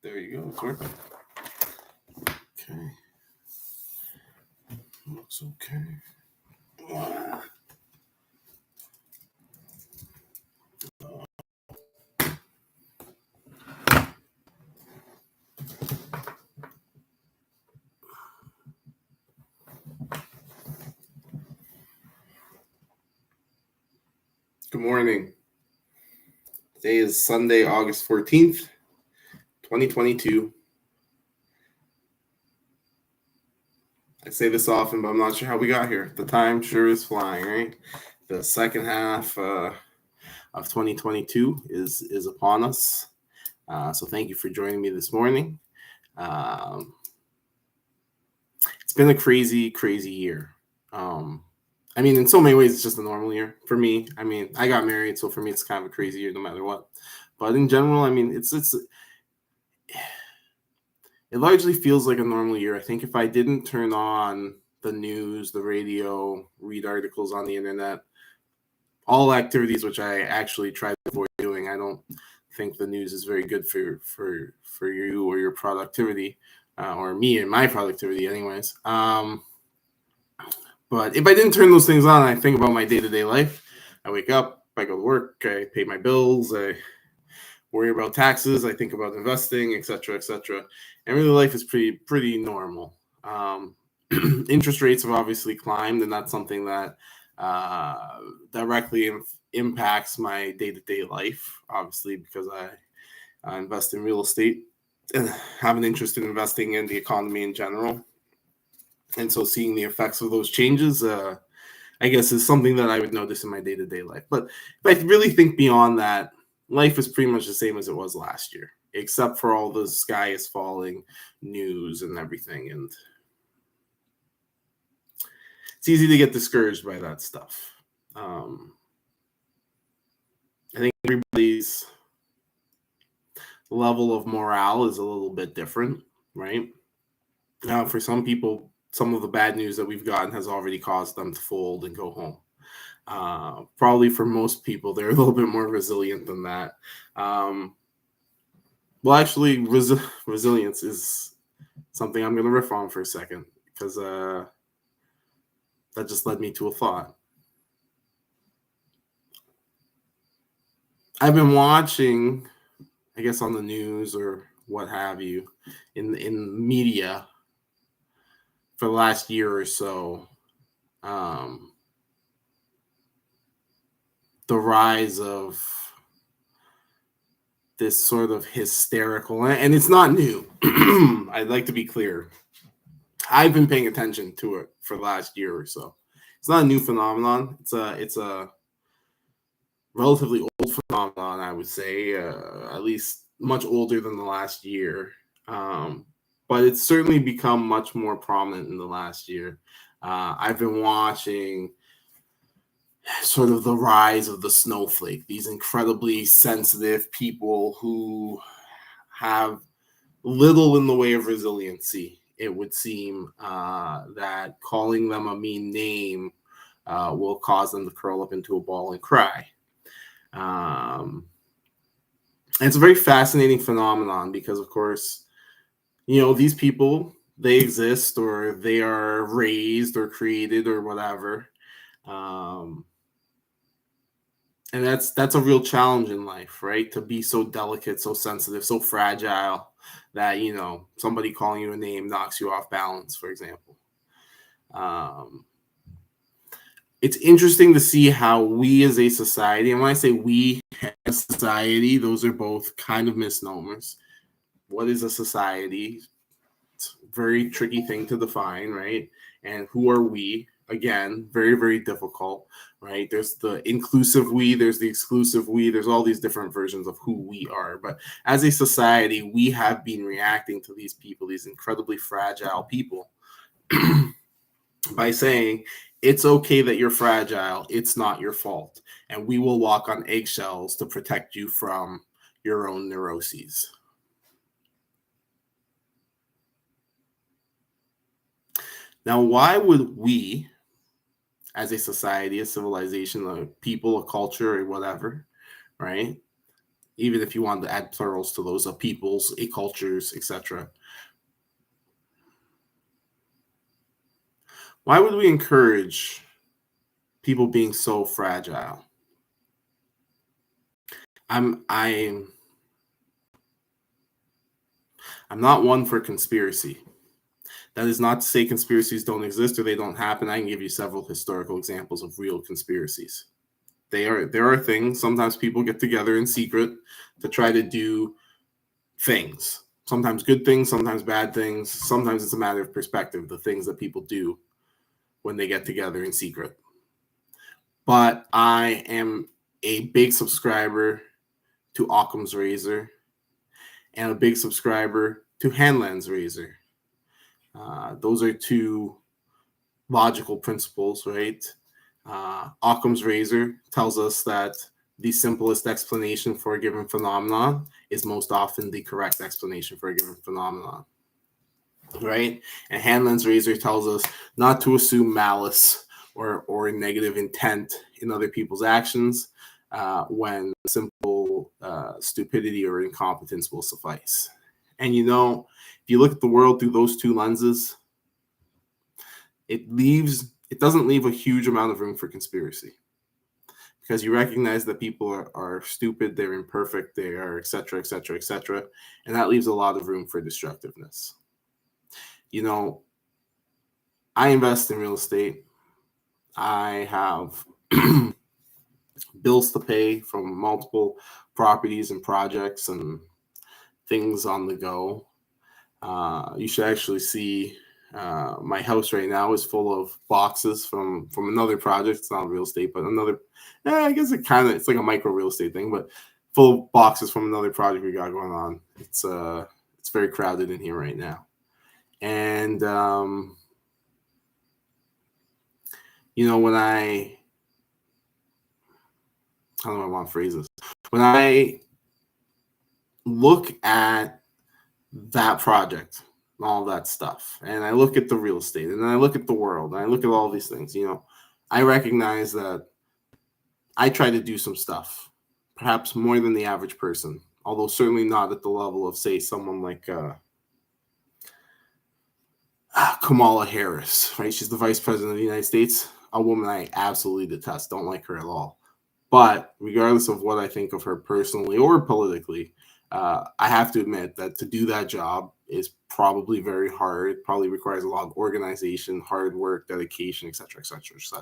There you go. It's working. Okay. Looks okay. Good morning. Today is Sunday, August 14th, 2022. I say this often, but I'm not sure how we got here. The time sure is flying, right? The second half of 2022 is upon us. So thank you for joining me this morning. It's been a crazy, crazy year. I mean, in so many ways, it's just a normal year for me. I mean, I got married, so for me, it's kind of a crazy year no matter what. But in general, I mean, it largely feels like a normal year. I think if I didn't turn on the news, the radio, read articles on the internet, all activities which I actually try to avoid doing, I don't think the news is very good for you or your productivity, or me and my productivity, anyways. But if I didn't turn those things on, I think about my day-to-day life. I wake up, I go to work, I pay my bills, I worry about taxes, I think about investing, etc., etc. And really, life is pretty normal. Interest rates have obviously climbed, and that's something that directly impacts my day-to-day life, obviously, because I invest in real estate and have an interest in investing in the economy in general. And so seeing the effects of those changes, I guess, is something that I would notice in my day-to-day life. But if I really think beyond that, life is pretty much the same as it was last year, except for all the sky is falling news and everything. And it's easy to get discouraged by that stuff. I think everybody's level of morale is a little bit different, right? Now, for some people, some of the bad news that we've gotten has already caused them to fold and go home. Probably for most people, they're a little bit more resilient than that. Well, actually, resilience is something I'm going to riff on for a second, because that just led me to a thought. I've been watching, I guess, on the news or what have you, in media for the last year or so, the rise of this sort of hysterical, and it's not new. I'd like to be clear. I've been paying attention to it for the last year or so. It's not a new phenomenon. It's a relatively old phenomenon, I would say, at least much older than the last year. But it's certainly become much more prominent in the last year. I've been watching sort of the rise of the snowflake, these incredibly sensitive people who have little in the way of resiliency. It would seem that calling them a mean name will cause them to curl up into a ball and cry. And it's a very fascinating phenomenon because, of course, these people, they exist, or they are raised or created or whatever. And that's a real challenge in life, right? To be so delicate, so sensitive, so fragile that, somebody calling you a name knocks you off balance, for example. It's interesting to see how we as a society, and when I say we as a society, those are both kind of misnomers. What is a society? It's a very tricky thing to define, right? And who are we? Again, very, very difficult, right? There's the inclusive we, there's the exclusive we, there's all these different versions of who we are. But as a society, we have been reacting to these people, these incredibly fragile people, by saying, it's okay that you're fragile, it's not your fault, and we will walk on eggshells to protect you from your own neuroses. Now, why would we, as a society, a civilization, a people, a culture, or whatever, right, even if you wanted to add plurals to those, peoples, cultures, etc. Why would we encourage people being so fragile? I'm not one for conspiracy. That is not to say conspiracies don't exist or they don't happen. I can give you several historical examples of real conspiracies. There are things. Sometimes people get together in secret to try to do things. Sometimes good things, sometimes bad things. Sometimes it's a matter of perspective, the things that people do when they get together in secret. But I am a big subscriber to Occam's razor and a big subscriber to Hanlon's razor. Those are two logical principles, right? Occam's razor tells us that the simplest explanation for a given phenomenon is most often the correct explanation for a given phenomenon, right? And Hanlon's razor tells us not to assume malice or negative intent in other people's actions when simple stupidity or incompetence will suffice. And if you look at the world through those two lenses, it doesn't leave a huge amount of room for conspiracy, because you recognize that people are stupid, they're imperfect, they are et cetera, and that leaves a lot of room for destructiveness. I invest in real estate. I have bills to pay from multiple properties and projects and things on the go. You should actually see my house right now is full of boxes from another project. It's not real estate, but another. I guess it's like a micro real estate thing, but full of boxes from another project we got going on. It's very crowded in here right now, and when how do I want to phrase this? When I look at that project, all that stuff, and I look at the real estate, and then I look at the world, and I look at all these things, I recognize that I try to do some stuff, perhaps more than the average person, although certainly not at the level of, say, someone like Kamala Harris, right? She's the vice president of the United States, a woman I absolutely detest, don't like her at all. But regardless of what I think of her personally or politically, I have to admit that to do that job is probably very hard. It probably requires a lot of organization, hard work, dedication, et cetera,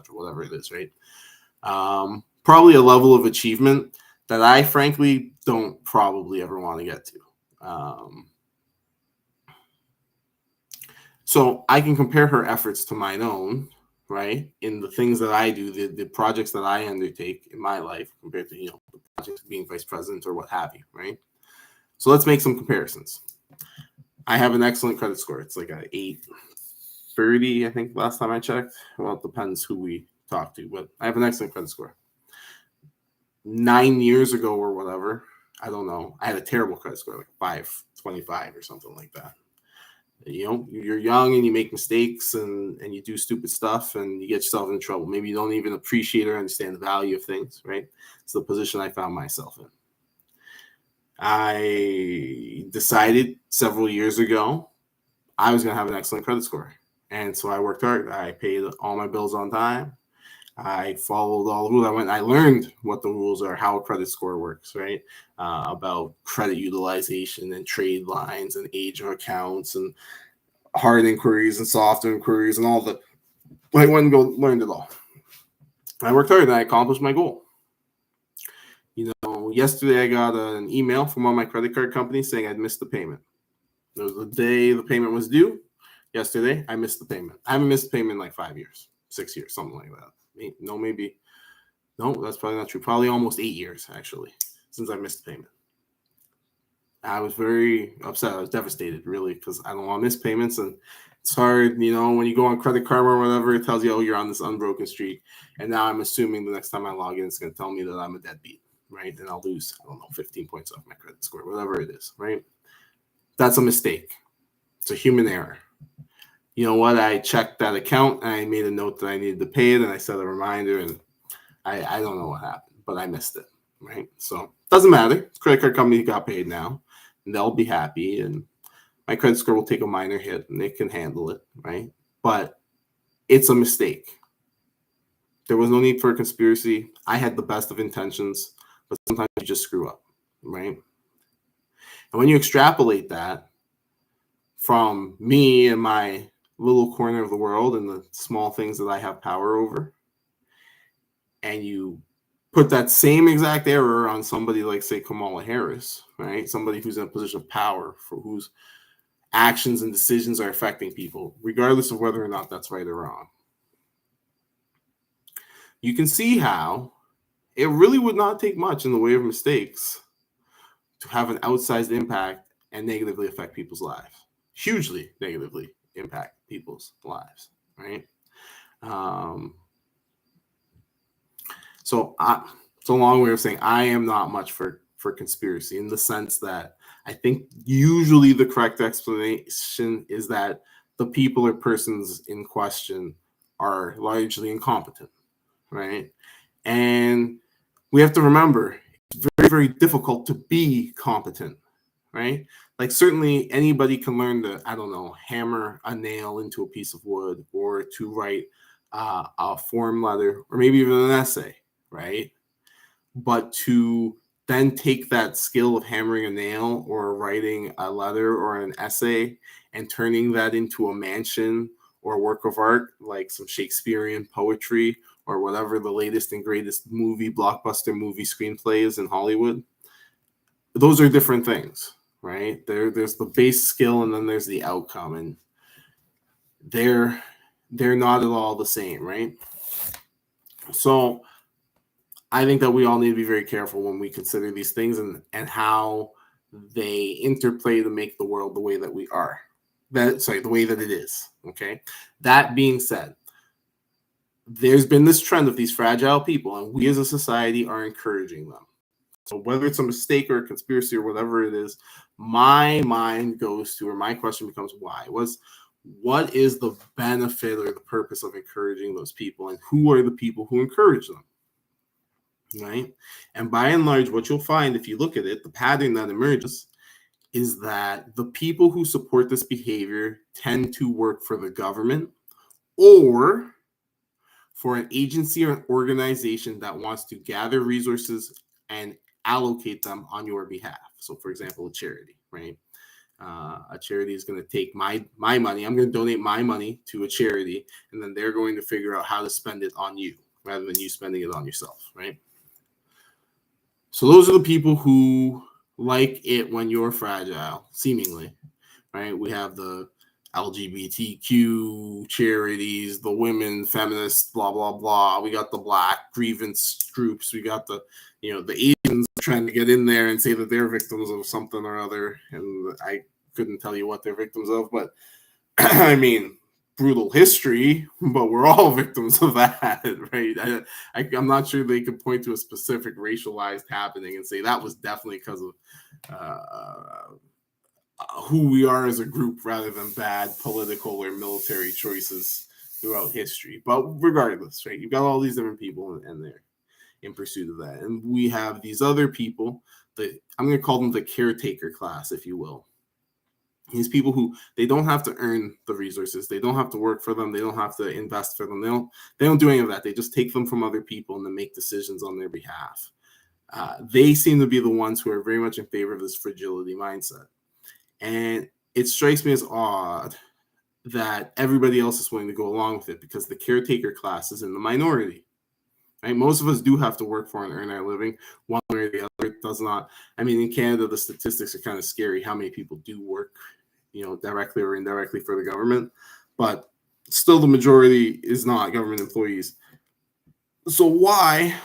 whatever it is, right? Probably a level of achievement that I frankly don't probably ever want to get to. So I can compare her efforts to mine own, right? In the things that I do, the projects that I undertake in my life compared to, the projects of being vice president or what have you, right? So let's make some comparisons. I have an excellent credit score. It's like an 830, I think, last time I checked. Well, it depends who we talk to, but I have an excellent credit score. 9 years ago or whatever, I don't know, I had a terrible credit score, like 525 or something like that. You're young and you make mistakes and you do stupid stuff and you get yourself in trouble. Maybe you don't even appreciate or understand the value of things, right? It's the position I found myself in. I decided several years ago I was going to have an excellent credit score. And so I worked hard. I paid all my bills on time. I followed all the rules. I learned what the rules are, how a credit score works, right? About credit utilization and trade lines and age of accounts and hard inquiries and soft inquiries and all the. I went and learned it all. I worked hard and I accomplished my goal. Yesterday I got an email from one of my credit card companies saying I'd missed the payment. It was the day the payment was due. Yesterday, I missed the payment. I haven't missed the payment in like 5 years, 6 years, something like that. No, that's probably not true. Probably almost 8 years, actually, since I missed the payment. I was very upset. I was devastated, really, because I don't want to miss payments. And it's hard, when you go on Credit Karma or whatever, it tells you, oh, you're on this unbroken streak. And now I'm assuming the next time I log in, it's going to tell me that I'm a deadbeat, right? And I'll lose, 15 points off my credit score, whatever it is, right? That's a mistake. It's a human error. You know what? I checked that account and I made a note that I needed to pay it and I set a reminder and I don't know what happened, but I missed it. right? So doesn't matter. Credit card company got paid now, and they'll be happy, and my credit score will take a minor hit, and they can handle it, right? But it's a mistake. There was no need for a conspiracy. I had the best of intentions, but sometimes you just screw up, right? And when you extrapolate that from me and my little corner of the world and the small things that I have power over, and you put that same exact error on somebody like, say, Kamala Harris, right? Somebody who's in a position of power, for whose actions and decisions are affecting people, regardless of whether or not that's right or wrong. You can see how it really would not take much in the way of mistakes to have an outsized impact and negatively affect people's lives. Hugely negatively impact people's lives, right? So it's a long way of saying I am not much for conspiracy, in the sense that I think usually the correct explanation is that the people or persons in question are largely incompetent, right? And we have to remember, it's very, very difficult to be competent, right? Like, certainly anybody can learn to, I don't know, hammer a nail into a piece of wood, or to write a form letter, or maybe even an essay, right? But to then take that skill of hammering a nail or writing a letter or an essay and turning that into a mansion or a work of art, like some Shakespearean poetry or whatever the latest and greatest blockbuster movie screenplay is in Hollywood, those are different things, right? There's the base skill, and then there's the outcome, and they're not at all the same, right? So I think that we all need to be very careful when we consider these things, and how they interplay to make the world the way that we are. The way that it is. Okay. That being said, there's been this trend of these fragile people, and we as a society are encouraging them. So whether it's a mistake or a conspiracy or whatever it is, my mind goes to, or my question becomes, why? What is the benefit or the purpose of encouraging those people, and who are the people who encourage them? Right? And by and large, what you'll find, if you look at it, the pattern that emerges is that the people who support this behavior tend to work for the government, or for an agency or an organization that wants to gather resources and allocate them on your behalf. So, for example, a charity, right? A charity is going to take my money. I'm going to donate my money to a charity, and then they're going to figure out how to spend it on you rather than you spending it on yourself, right? So those are the people who like it when you're fragile, seemingly, right? We have the LGBTQ charities, the women, feminists, blah, blah, blah. We got the black grievance groups. We got the Asians trying to get in there and say that they're victims of something or other. And I couldn't tell you what they're victims of, but I mean, brutal history, but we're all victims of that, right? I'm not sure they could point to a specific racialized happening and say that was definitely because of who we are as a group, rather than bad political or military choices throughout history. But regardless, right, you've got all these different people, and they're in pursuit of that. And we have these other people, I'm going to call them the caretaker class, if you will. These people who, they don't have to earn the resources, they don't have to work for them, they don't have to invest for them, they don't do any of that. They just take them from other people and then make decisions on their behalf. They seem to be the ones who are very much in favor of this fragility mindset. And it strikes me as odd that everybody else is willing to go along with it, because the caretaker class is in the minority. Right? Most of us do have to work for and earn our living, one way or the other. It does not. I mean, in Canada, the statistics are kind of scary, how many people do work, directly or indirectly for the government. But still, the majority is not government employees. So why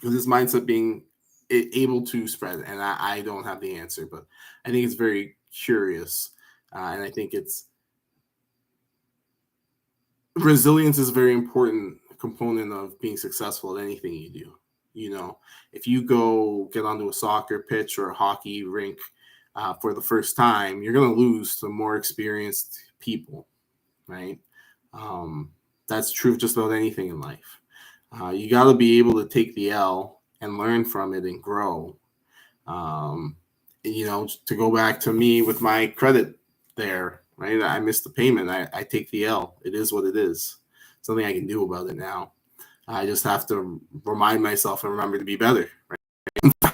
is this mindset being able to spread? And I don't have the answer, but I think it's very curious. And I think resilience is a very important component of being successful at anything you do. If you go get onto a soccer pitch or a hockey rink for the first time, you're going to lose to more experienced people, right? That's true of just about anything in life. You got to be able to take the L and learn from it and grow. To go back to me with my credit there, right? I missed the payment. I take the L. It is what it is. Something I can do about it now. I just have to remind myself and remember to be better. Right?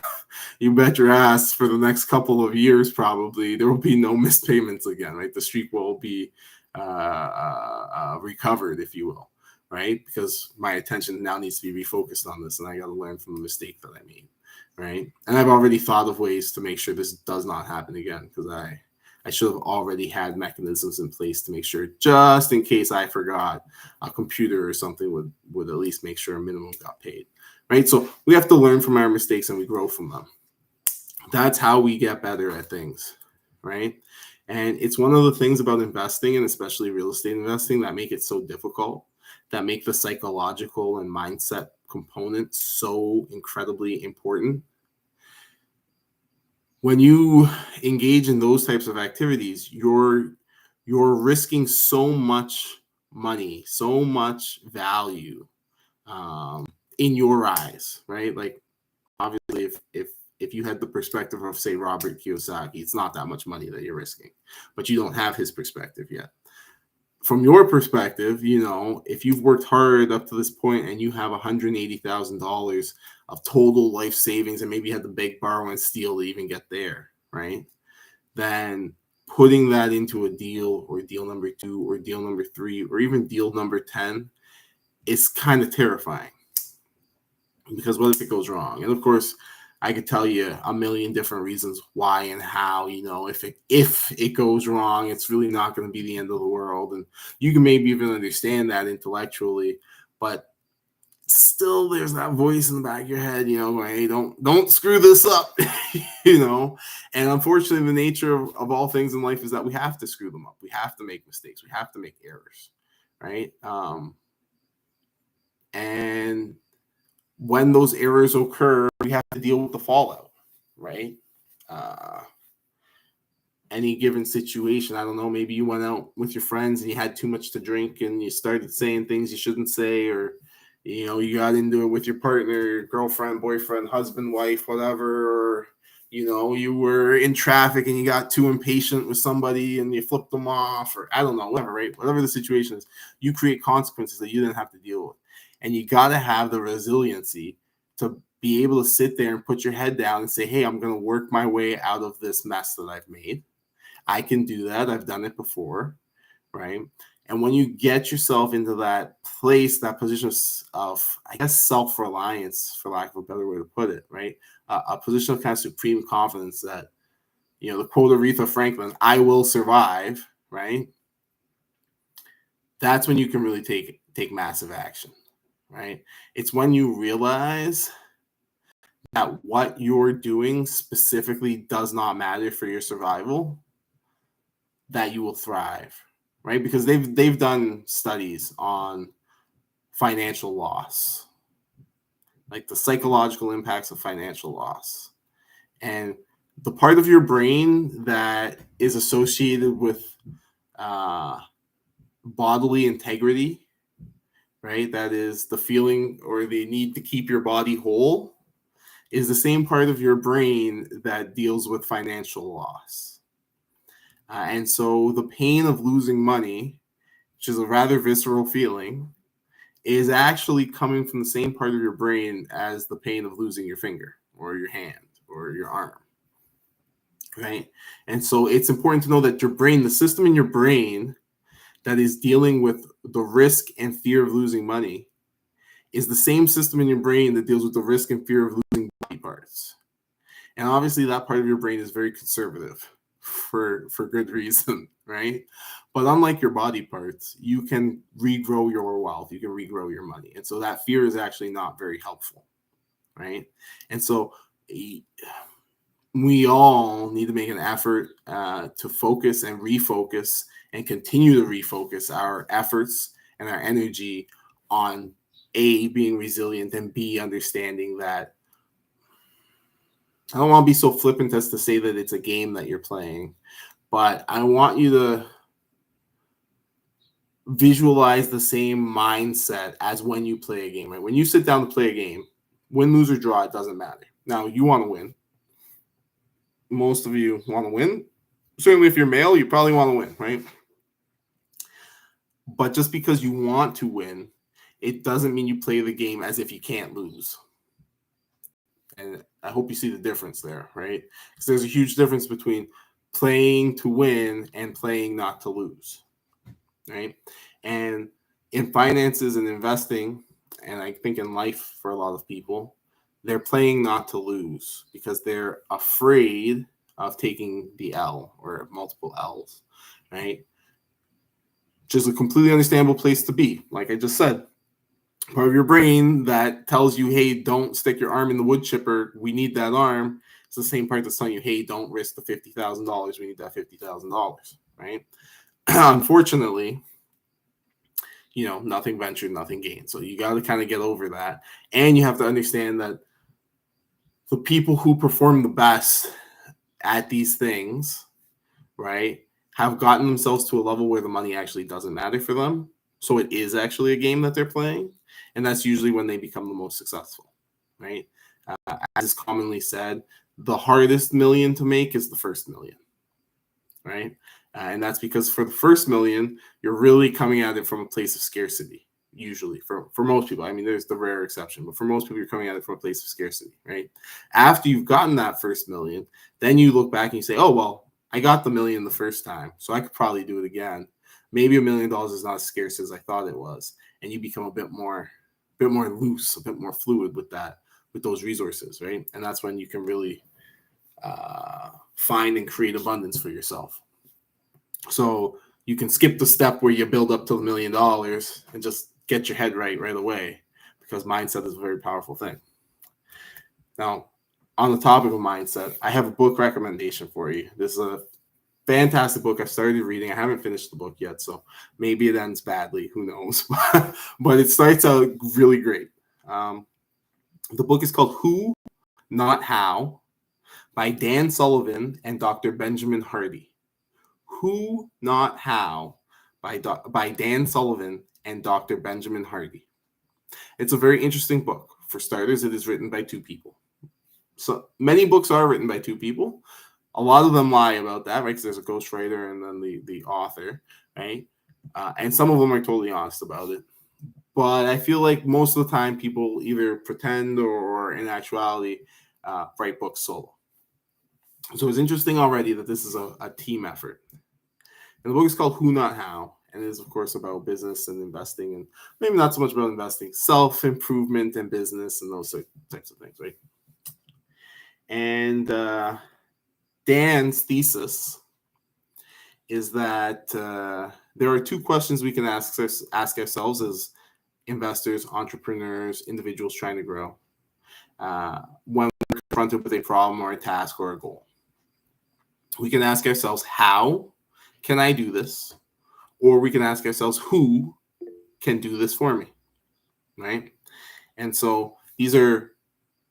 You bet your ass for the next couple of years, probably there will be no missed payments again. Right? The streak will be recovered, if you will. Right? Because my attention now needs to be refocused on this, and I got to learn from the mistake that I made. Right? And I've already thought of ways to make sure this does not happen again, because I should have already had mechanisms in place to make sure, just in case I forgot, a computer or something would at least make sure a minimum got paid. Right? So we have to learn from our mistakes and we grow from them. That's how we get better at things. Right? And it's one of the things about investing, and especially real estate investing, that make it so difficult, that make the psychological and mindset component so incredibly important. When you engage in those types of activities, you're risking so much money, so much value in your eyes, right? Like, obviously, if you had the perspective of, say, Robert Kiyosaki, it's not that much money that you're risking, but you don't have his perspective yet. From your perspective, if you've worked hard up to this point and you have $180,000 of total life savings, and maybe you had to beg, borrow, and steal to even get there, right? Then putting that into a deal, or deal number 2, or deal number 3, or even deal number 10 is kind of terrifying. Because what if it goes wrong? And of course, I could tell you a million different reasons why and how. If it goes wrong, it's really not going to be the end of the world, and you can maybe even understand that intellectually, but still, there's that voice in the back of your head, going, hey, don't screw this up, And unfortunately, the nature of all things in life is that we have to screw them up. We have to make mistakes. We have to make errors, right? And when those errors occur, we have to deal with the fallout, right? Any given situation, I don't know, maybe you went out with your friends and you had too much to drink and you started saying things you shouldn't say, or you got into it with your partner, your girlfriend, boyfriend, husband, wife, whatever, or you were in traffic and you got too impatient with somebody and you flipped them off, or I don't know, whatever, right? Whatever the situation is, you create consequences that you didn't have to deal with. And you got to have the resiliency to be able to sit there and put your head down and say, hey, I'm going to work my way out of this mess that I've made. I can do that. I've done it before, right? And when you get yourself into that place, that position of, I guess, self-reliance, for lack of a better way to put it, right? A position of kind of supreme confidence that, the quote of Aretha Franklin, I will survive, right? That's when you can really take massive action. Right? It's when you realize that what you're doing specifically does not matter for your survival, that you will thrive, right? Because they've done studies on financial loss, like the psychological impacts of financial loss. And the part of your brain that is associated with bodily integrity, right? That is the feeling or the need to keep your body whole, is the same part of your brain that deals with financial loss. And so the pain of losing money, which is a rather visceral feeling, is actually coming from the same part of your brain as the pain of losing your finger or your hand or your arm. Right? And so it's important to know that your brain, the system in your brain that is dealing with the risk and fear of losing money, is the same system in your brain that deals with the risk and fear of losing body parts. And obviously that part of your brain is very conservative for good reason, right? But unlike your body parts, you can regrow your wealth, you can regrow your money. And so that fear is actually not very helpful, right? And so we all need to make an effort to focus and refocus and continue to refocus our efforts and our energy on A, being resilient, and B, understanding that I don't want to be so flippant as to say that it's a game that you're playing, but I want you to visualize the same mindset as when you play a game. Right? When you sit down to play a game, Win, lose, or draw, it doesn't matter. Now, you want to win. Most of you want to win. Certainly, if you're male, you probably want to win, right? But just because you want to win, it doesn't mean you play the game as if you can't lose. And I hope you see the difference there, right? Because there's a huge difference between playing to win and playing not to lose, right? And in finances and investing, and I think in life for a lot of people, they're playing not to lose because they're afraid of taking the L or multiple L's, right? Which is a completely understandable place to be. Like I just said, part of your brain that tells you, hey, don't stick your arm in the wood chipper. We need that arm. It's the same part that's telling you, hey, don't risk the $50,000. We need that $50,000, right? Unfortunately, nothing ventured, nothing gained. So you got to kind of get over that. And you have to understand that the people who perform the best at these things, right, have gotten themselves to a level where the money actually doesn't matter for them. So it is actually a game that they're playing. And that's usually when they become the most successful, right? As is commonly said, the hardest million to make is the first million, right? And that's because for the first million, you're really coming at it from a place of scarcity, usually for most people. I mean, there's the rare exception, but for most people, you're coming at it from a place of scarcity, right? After you've gotten that first million, then you look back and you say, oh, well, I got the million the first time, so I could probably do it again. Maybe $1 million is not as scarce as I thought it was. And you become a bit more loose, a bit more fluid with those resources, right? And that's when you can really find and create abundance for yourself. So you can skip the step where you build up to $1 million and just get your head right away, because mindset is a very powerful thing. Now, on the topic of mindset, I have a book recommendation for you. This is a fantastic book. I started reading. I haven't finished the book yet, so maybe it ends badly. Who knows? But it starts out really great. The book is called Who, Not How by Dan Sullivan and Dr. Benjamin Hardy. Who, Not How by Dan Sullivan and Dr. Benjamin Hardy. It's a very interesting book. For starters, it is written by two people. So many books are written by two people. A lot of them lie about that, right? Because there's a ghostwriter and then the author, right? And some of them are totally honest about it. But I feel like most of the time people either pretend or in actuality write books solo. So it's interesting already that this is a team effort. And the book is called Who, Not How. And it is, of course, about business and investing, and maybe not so much about investing, self-improvement and business and those types of things, right? And Dan's thesis is that there are two questions we can ask ourselves as investors, entrepreneurs, individuals trying to grow when we're confronted with a problem or a task or a goal. We can ask ourselves, how can I do this? Or we can ask ourselves, who can do this for me, right? And so these are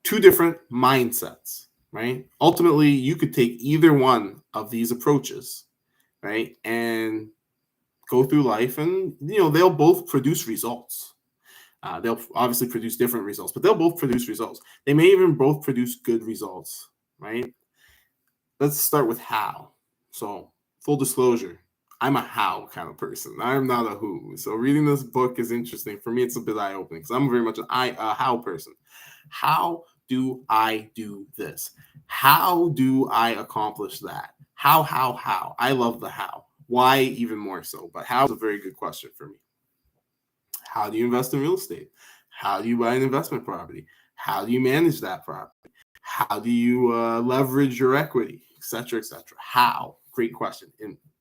two different mindsets, right? Ultimately, you could take either one of these approaches, right, and go through life, and they'll both produce results. They'll obviously produce different results, but they'll both produce results. They may even both produce good results, right? Let's start with how. So, full disclosure, I'm a how kind of person. I'm not a who. So reading this book is interesting. For me, it's a bit eye-opening because I'm very much a how person. How do I do this? How do I accomplish that? How? I love the how. Why even more so? But how is a very good question for me. How do you invest in real estate? How do you buy an investment property? How do you manage that property? How do you leverage your equity, et cetera, et cetera? How? Great question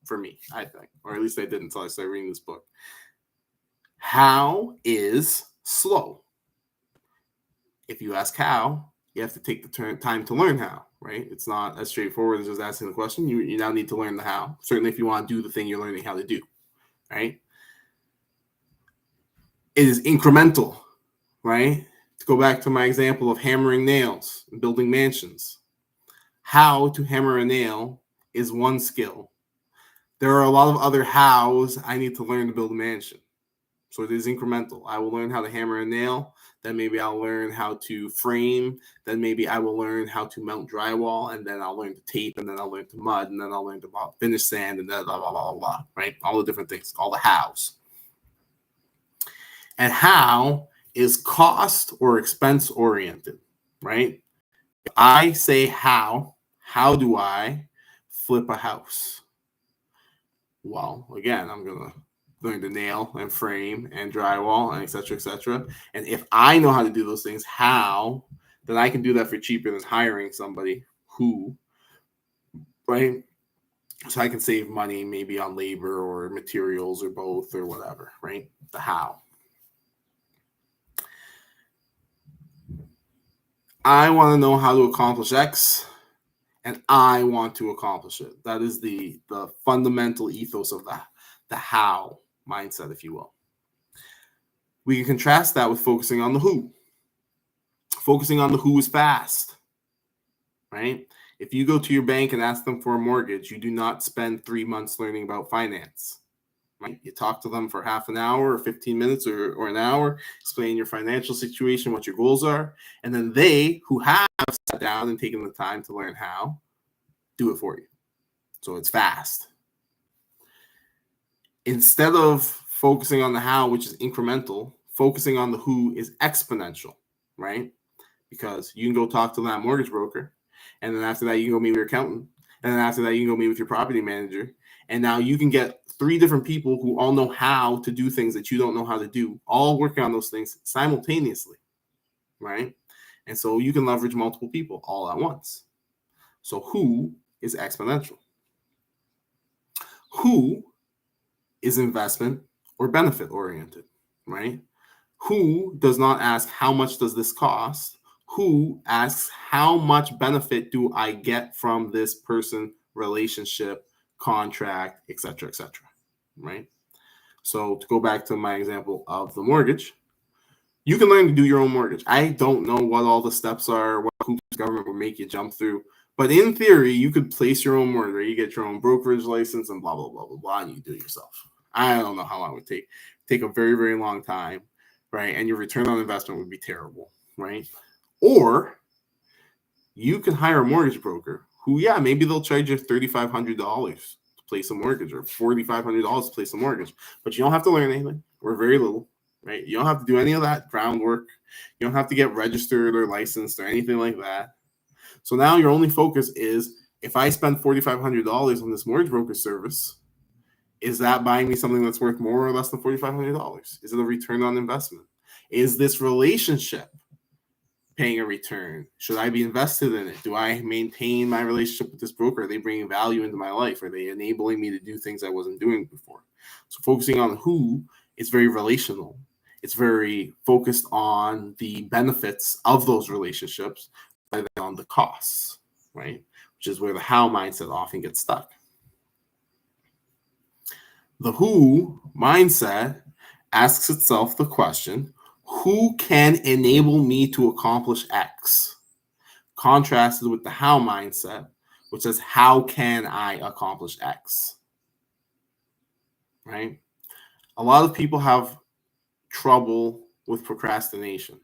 for me, I think, or at least I did until I started reading this book. How is slow. If you ask how, you have to take the time to learn how, right? It's not as straightforward as just asking the question. You now need to learn the how, certainly if you want to do the thing you're learning how to do, right? It is incremental, right? To go back to my example of hammering nails and building mansions. How to hammer a nail is one skill. There are a lot of other hows I need to learn to build a mansion. So it is incremental. I will learn how to hammer a nail. Then maybe I'll learn how to frame. Then maybe I will learn how to mount drywall, and then I'll learn to tape, and then I'll learn to mud, and then I'll learn to finish sand, and then blah, blah, blah, blah, blah, right? All the different things, all the hows. And how is cost or expense oriented, right? If I say how do I flip a house? Well, again, I'm going to learn to nail and frame and drywall and et cetera, et cetera. And if I know how to do those things, how, then I can do that for cheaper than hiring somebody who, right? So I can save money maybe on labor or materials or both or whatever, right? The how. I want to know how to accomplish X, and I want to accomplish it. That is the fundamental ethos of the how mindset, if you will. We can contrast that with focusing on the who. Focusing on the who is fast, right? If you go to your bank and ask them for a mortgage, you do not spend 3 months learning about finance, right? You talk to them for half an hour or 15 minutes or an hour, explain your financial situation, what your goals are, and then they, who have sat down and taken the time to learn how, do it for you. So it's fast. Instead of focusing on the how, which is incremental, focusing on the who is exponential, right? Because you can go talk to that mortgage broker, and then after that, you can go meet with your accountant, and then after that, you can go meet with your property manager, and now you can get 3 different people who all know how to do things that you don't know how to do, all working on those things simultaneously, right? And so you can leverage multiple people all at once. So who is exponential? Who is investment or benefit oriented, right? Who does not ask how much does this cost? Who asks how much benefit do I get from this person, relationship, contract, etc., right? So to go back to my example of the mortgage, you can learn to do your own mortgage. I don't know what all the steps are, what hoops government will make you jump through, but in theory, you could place your own mortgage. You get your own brokerage license and blah, blah, blah, blah, blah, and you do it yourself. I don't know how long it would take. Take a very, very long time, right? And your return on investment would be terrible, right? Or you can hire a mortgage broker who, yeah, maybe they'll charge you $3,500 to place a mortgage or $4,500 to place a mortgage, but you don't have to learn anything or very little, right? You don't have to do any of that groundwork. You don't have to get registered or licensed or anything like that. So now your only focus is, if I spend $4,500 on this mortgage broker service, is that buying me something that's worth more or less than $4,500? Is it a return on investment? Is this relationship paying a return? Should I be invested in it? Do I maintain my relationship with this broker? Are they bringing value into my life? Are they enabling me to do things I wasn't doing before? So focusing on who is very relational. It's very focused on the benefits of those relationships rather than on the costs, right? Which is where the how mindset often gets stuck. The who mindset asks itself the question, who can enable me to accomplish X? Contrasted with the how mindset, which says, how can I accomplish X? Right? A lot of people have trouble with procrastination.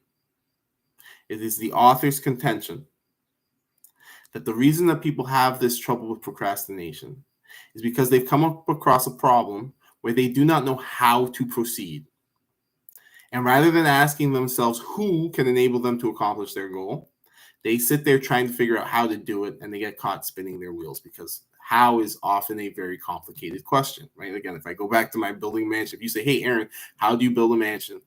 It is the author's contention that the reason that people have this trouble with procrastination is because they've come up across a problem where they do not know how to proceed. And rather than asking themselves who can enable them to accomplish their goal, they sit there trying to figure out how to do it, and they get caught spinning their wheels, because how is often a very complicated question, right? Again, if I go back to my building mansion, if you say, hey, Aaron, how do you build a mansion?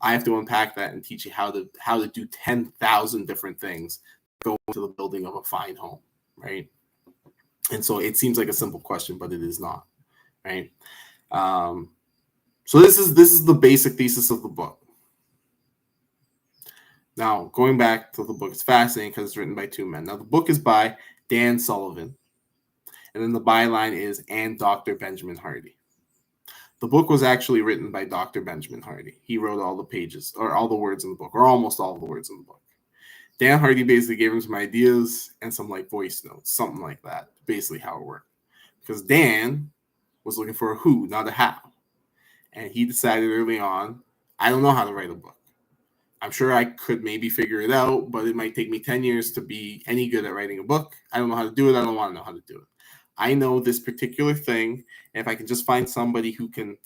I have to unpack that and teach you how to do 10,000 different things to go into the building of a fine home, right? And so it seems like a simple question, but it is not, right? So this is the basic thesis of the book. Now, going back to the book, it's fascinating because it's written by 2 men. Now, the book is by Dan Sullivan, and then the byline is "and Dr. Benjamin Hardy." The book was actually written by Dr. Benjamin Hardy. He wrote all the pages, or all the words in the book, or almost all the words in the book. Dan Hardy basically gave him some ideas and some like voice notes, something like that, basically how it worked. Because Dan was looking for a who, not a how. And he decided early on, I don't know how to write a book. I'm sure I could maybe figure it out, but it might take me 10 years to be any good at writing a book. I don't know how to do it. I don't want to know how to do it. I know this particular thing. And if I can just find somebody who can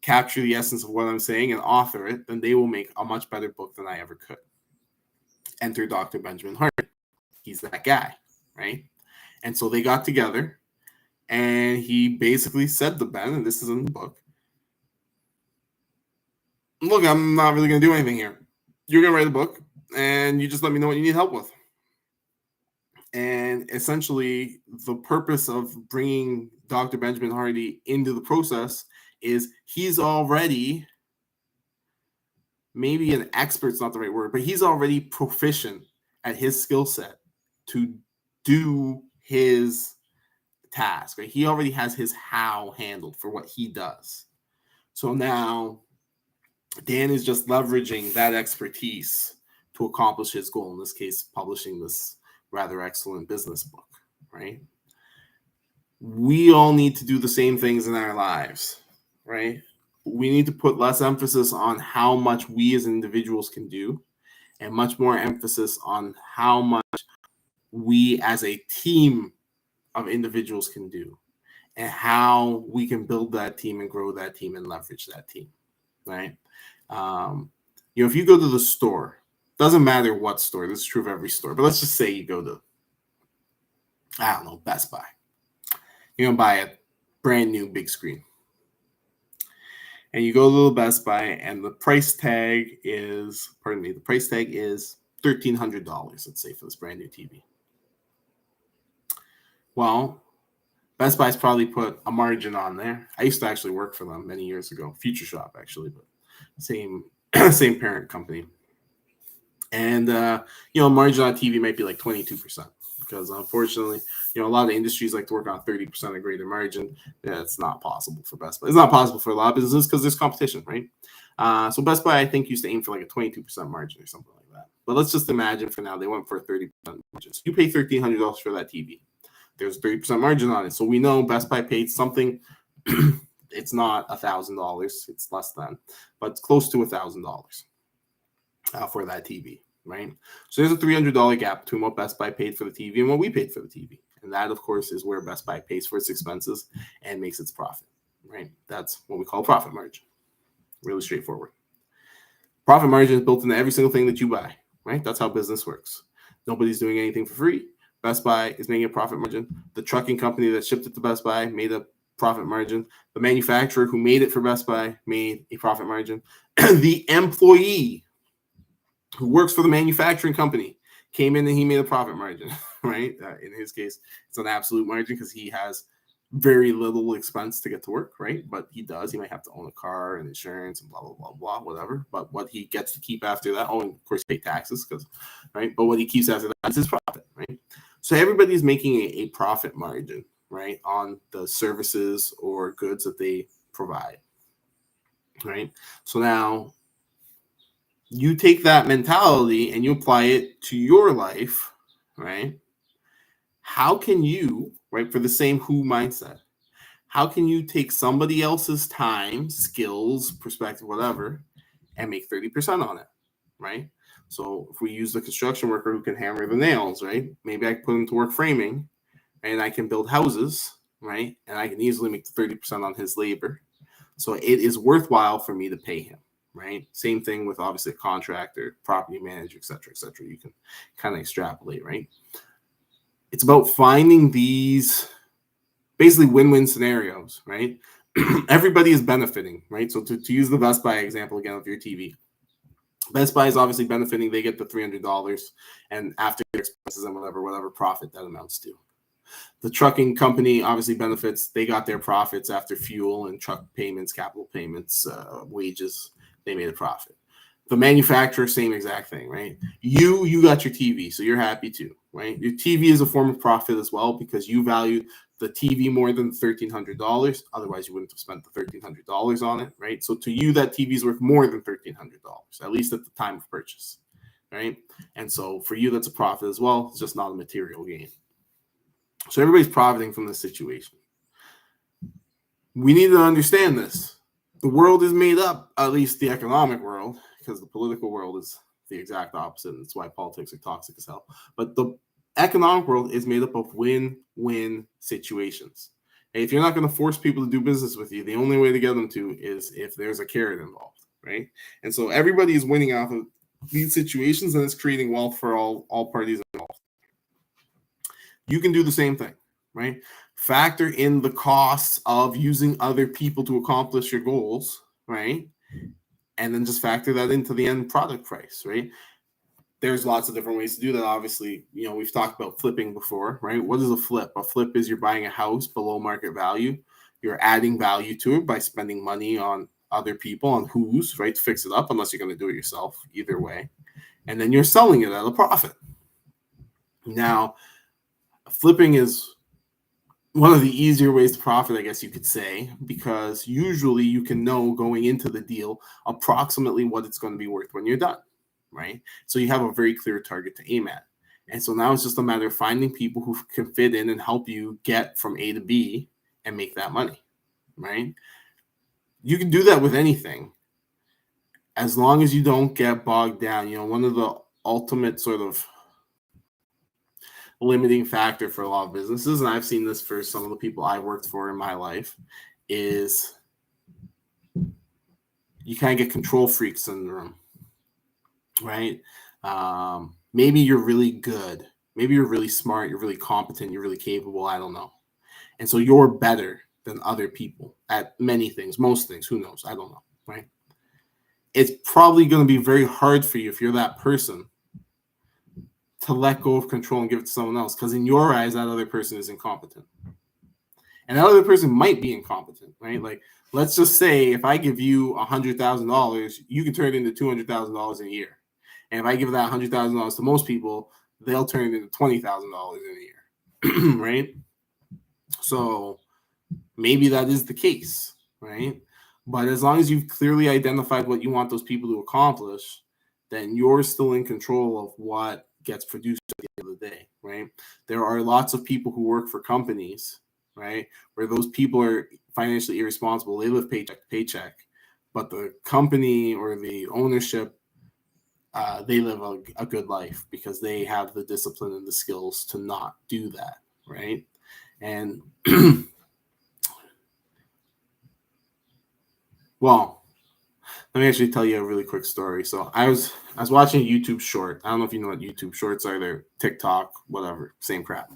capture the essence of what I'm saying and author it, then they will make a much better book than I ever could. Enter Dr. Benjamin Hardy. He's that guy, right? And so they got together, and he basically said to Ben, and this is in the book, look, I'm not really going to do anything here. You're going to write a book, and you just let me know what you need help with. And essentially, the purpose of bringing Dr. Benjamin Hardy into the process is he's already, maybe an expert's not the right word, but he's already proficient at his skill set to do his task. Right? He already has his how handled for what he does. So now Dan is just leveraging that expertise to accomplish his goal, in this case, publishing this rather excellent business book, right? We all need to do the same things in our lives, right? We need to put less emphasis on how much we as individuals can do and much more emphasis on how much we as a team of individuals can do and how we can build that team and grow that team and leverage that team, right? If you go to the store, doesn't matter what store, this is true of every store, but let's just say you go to, I don't know, Best Buy. You're going to buy a brand new big screen. And you go to the Best Buy, and the price tag is $1,300, let's say, for this brand new TV. Well, Best Buy's probably put a margin on there. I used to actually work for them many years ago, Future Shop actually, but same parent company. And margin on TV might be like 22%, because unfortunately, a lot of industries like to work on 30% or greater margin. Yeah, it's not possible for Best Buy. It's not possible for a lot of businesses because there's competition, right? So Best Buy, I think, used to aim for like a 22% margin or something like that. But let's just imagine for now they went for a 30% margin. So you pay $1,300 for that TV. There's a 30% margin on it. So we know Best Buy paid something. It's not $1,000. It's less than, but it's close to $1,000 for that TV, right? So there's a $300 gap between what Best Buy paid for the TV and what we paid for the TV. And that, of course, is where Best Buy pays for its expenses and makes its profit, right? That's what we call profit margin. Really straightforward. Profit margin is built into every single thing that you buy, right? That's how business works. Nobody's doing anything for free. Best Buy is making a profit margin. The trucking company that shipped it to Best Buy made a profit margin. The manufacturer who made it for Best Buy made a profit margin. The employee who works for the manufacturing company came in and he made a profit margin, right? In his case, it's an absolute margin because he has very little expense to get to work, right? But he does. He might have to own a car and insurance and blah, blah, blah, blah, whatever. But what he gets to keep after that, and of course, pay taxes, right? But what he keeps after that is his profit, right? So everybody's making a profit margin, right, on the services or goods that they provide, right? So now you take that mentality and you apply it to your life, right? How can you, right, for the same who mindset, how can you take somebody else's time, skills, perspective, whatever, and make 30% on it, right? So if we use the construction worker who can hammer the nails, right? Maybe I put him to work framing and I can build houses, right? And I can easily make 30% on his labor. So it is worthwhile for me to pay him, right? Same thing with obviously a contractor, property manager, et cetera, et cetera. You can kind of extrapolate, right? It's about finding these basically win-win scenarios, right? Everybody is benefiting, right? So to use the Best Buy example again with your TV, Best Buy is obviously benefiting. They get the $300 and after their expenses and whatever profit that amounts to. The trucking company obviously benefits. They got their profits after fuel and truck payments, capital payments, wages. They made a profit. The manufacturer, same exact thing, right? You got your TV, so you're happy too, right? Your TV is a form of profit as well because you value the TV more than $1,300. Otherwise, you wouldn't have spent the $1,300 on it, right? So to you, that TV is worth more than $1,300, at least at the time of purchase, right? And so for you, that's a profit as well. It's just not a material gain. So everybody's profiting from this situation. We need to understand this. The world is made up, at least the economic world, because the political world is the exact opposite. And that's why politics are toxic as hell. But the economic world is made up of win-win situations. And if you're not going to force people to do business with you, the only way to get them to is if there's a carrot involved, right? And so everybody is winning off of these situations, and it's creating wealth for all parties involved. You can do the same thing, right? Factor in the costs of using other people to accomplish your goals, right? And then just factor that into the end product price, right? There's lots of different ways to do that. Obviously, we've talked about flipping before, right? What is a flip? A flip is you're buying a house below market value. You're adding value to it by spending money on other people, on who's, right, to fix it up, unless you're going to do it yourself, either way. And then you're selling it at a profit. Now, flipping is one of the easier ways to profit, I guess you could say, because usually you can know going into the deal approximately what it's going to be worth when you're done, right? So you have a very clear target to aim at. And so now it's just a matter of finding people who can fit in and help you get from A to B and make that money, right? You can do that with anything as long as you don't get bogged down. One of the ultimate sort of limiting factor for a lot of businesses, and I've seen this for some of the people I worked for in my life, is you kind of get control freak syndrome, right? Maybe you're really good. Maybe you're really smart. You're really competent. You're really capable. I don't know. And so you're better than other people at many things, most things. Who knows? I don't know, right? It's probably going to be very hard for you if you're that person to let go of control and give it to someone else, because in your eyes, that other person is incompetent. And that other person might be incompetent, right? Like, let's just say if I give you $100,000, you can turn it into $200,000 in a year. And if I give that $100,000 to most people, they'll turn it into $20,000 in a year, right? So maybe that is the case, right? But as long as you've clearly identified what you want those people to accomplish, then you're still in control of what gets produced at the end of the day, right? There are lots of people who work for companies, right, where those people are financially irresponsible. They live paycheck to paycheck, but the company or the ownership, they live a good life because they have the discipline and the skills to not do that, right? And well, let me actually tell you a really quick story. So I was watching a YouTube short. I don't know if you know what YouTube shorts are. They're TikTok, whatever, same crap.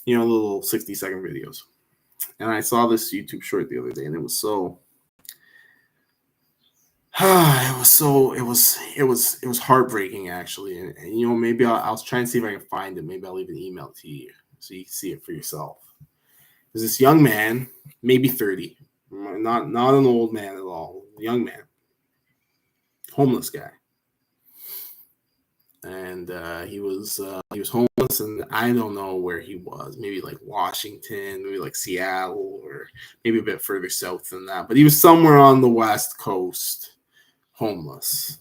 Little 60-second videos. And I saw this YouTube short the other day, and it was so it was heartbreaking, actually. And maybe I'll try and see if I can find it. Maybe I'll leave an email to you so you can see it for yourself. There's this young man, maybe 30, not an old man at all, young man. Homeless guy, and he was homeless, and I don't know where he was. Maybe like Washington, maybe like Seattle, or maybe a bit further south than that. But he was somewhere on the West Coast, homeless.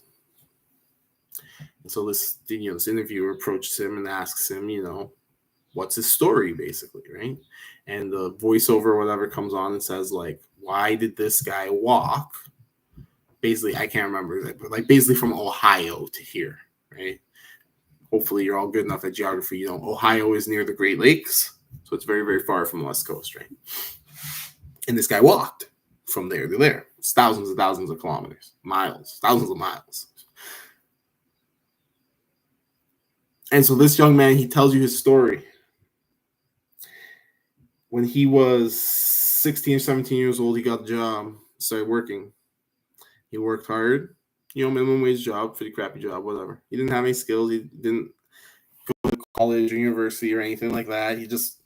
And so this interviewer approaches him and asks him, what's his story, basically, right? And the voiceover or whatever comes on and says, like, why did this guy walk? Basically, I can't remember, but like basically from Ohio to here, right? Hopefully you're all good enough at geography. Ohio is near the Great Lakes, so it's very, very far from the West Coast, right? And this guy walked from there to there. It's thousands and thousands of kilometers, miles, thousands of miles. And so this young man, he tells you his story. When he was 16 or 17 years old, he got a job, started working. He worked hard, minimum wage job, pretty crappy job, whatever. He didn't have any skills. He didn't go to college or university or anything like that. He just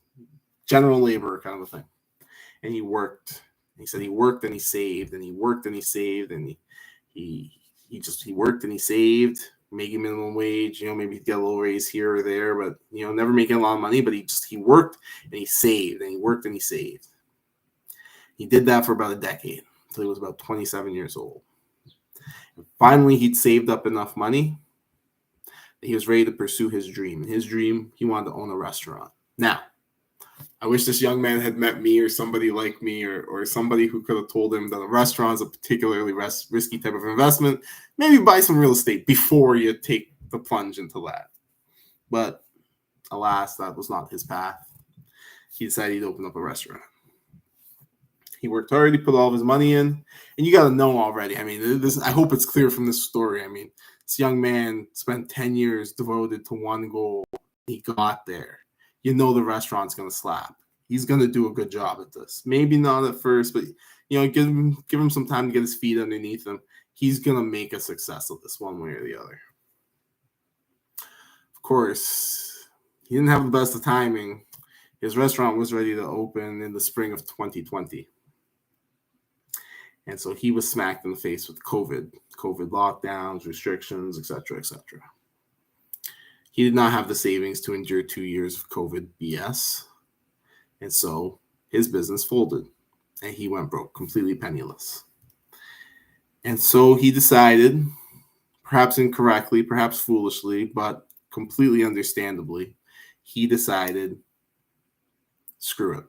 general labor kind of a thing. And he worked. He said he worked and he saved, and he worked and he saved, and he worked and he saved, making minimum wage. Maybe he'd get a little raise here or there, but never making a lot of money. But he worked and he saved, and he worked and he saved. He did that for about a decade until he was about 27 years old. Finally, he'd saved up enough money that he was ready to pursue his dream. His dream, he wanted to own a restaurant. Now, I wish this young man had met me or somebody like me or somebody who could have told him that a restaurant is a particularly risky type of investment. Maybe buy some real estate before you take the plunge into that. But alas, that was not his path. He decided he'd open up a restaurant. He worked hard. He put all of his money in, and you got to know already. I mean, this. I hope it's clear from this story. I mean, this young man spent 10 years devoted to one goal. He got there. You know the restaurant's going to slap. He's going to do a good job at this. Maybe not at first, but give him some time to get his feet underneath him. He's going to make a success of this one way or the other. Of course, he didn't have the best of timing. His restaurant was ready to open in the spring of 2020. And so he was smacked in the face with COVID lockdowns, restrictions, etc., etc. He did not have the savings to endure 2 years of COVID BS. And so his business folded and he went broke, completely penniless. And so he decided, perhaps incorrectly, perhaps foolishly, but completely understandably, he decided, screw it.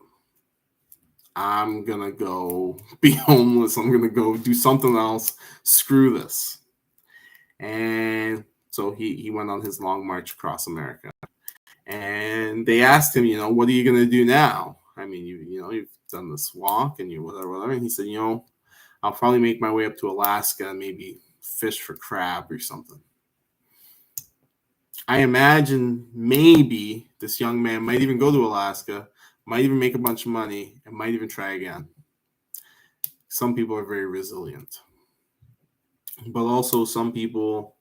I'm going to go be homeless. I'm going to go do something else. Screw this. And so he went on his long march across America. And they asked him, what are you going to do now? I mean, you've done this walk and you whatever. And he said, I'll probably make my way up to Alaska and maybe fish for crab or something. I imagine maybe this young man might even go to Alaska, might even make a bunch of money, and might even try again. Some people are very resilient. But also some people,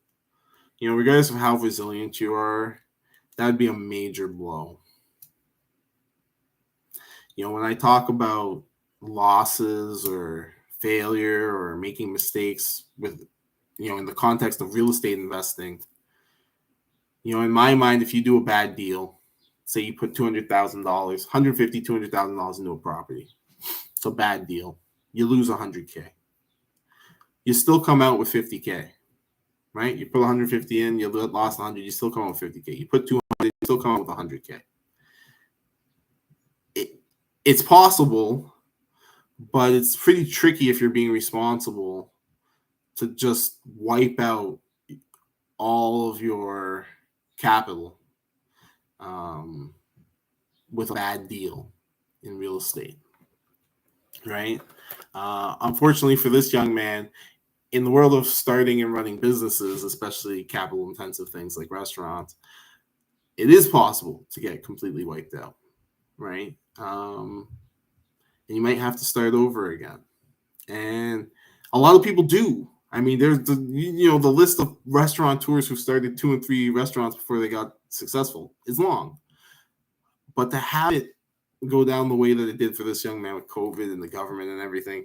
regardless of how resilient you are, that'd be a major blow. When I talk about losses or failure or making mistakes with, in the context of real estate investing, in my mind, if you do a bad deal, say you put $200,000, $150,000, $200,000 into a property, it's a bad deal. You lose $100K. You still come out with $50K, right? You put 150 in, you lost 100, you still come out with $50K. You put 200, you still come out with $100K. It's possible, but it's pretty tricky if you're being responsible to just wipe out all of your capital with a bad deal in real estate, right? Unfortunately for this young man, in the world of starting and running businesses, especially capital-intensive things like restaurants, it is possible to get completely wiped out, right? And you might have to start over again. And a lot of people do. I mean, there's the list of restaurateurs who started 2 and 3 restaurants before they got successful is long. But to have it go down the way that it did for this young man with COVID and the government and everything,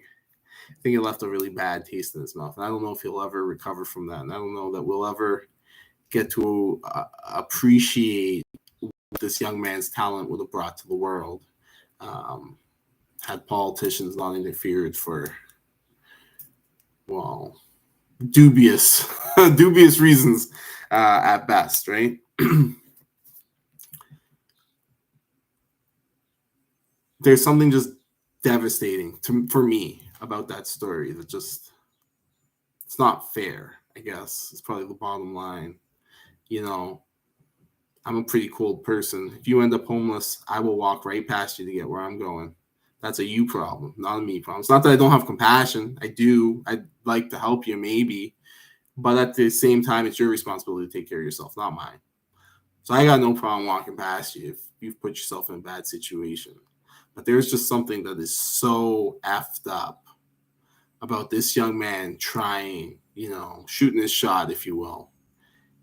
I think it left a really bad taste in his mouth. And I don't know if he'll ever recover from that. And I don't know that we'll ever get to appreciate what this young man's talent would have brought to the world had politicians not interfered for, dubious reasons at best, right? There's something just devastating for me about that story that just, it's not fair, I guess. It's probably the bottom line. I'm a pretty cold person. If you end up homeless, I will walk right past you to get where I'm going. That's a you problem, not a me problem. It's not that I don't have compassion. I do. I'd like to help you maybe. But at the same time, it's your responsibility to take care of yourself, not mine. So I got no problem walking past you if you've put yourself in a bad situation. But there's just something that is so effed up about this young man trying, shooting his shot, if you will,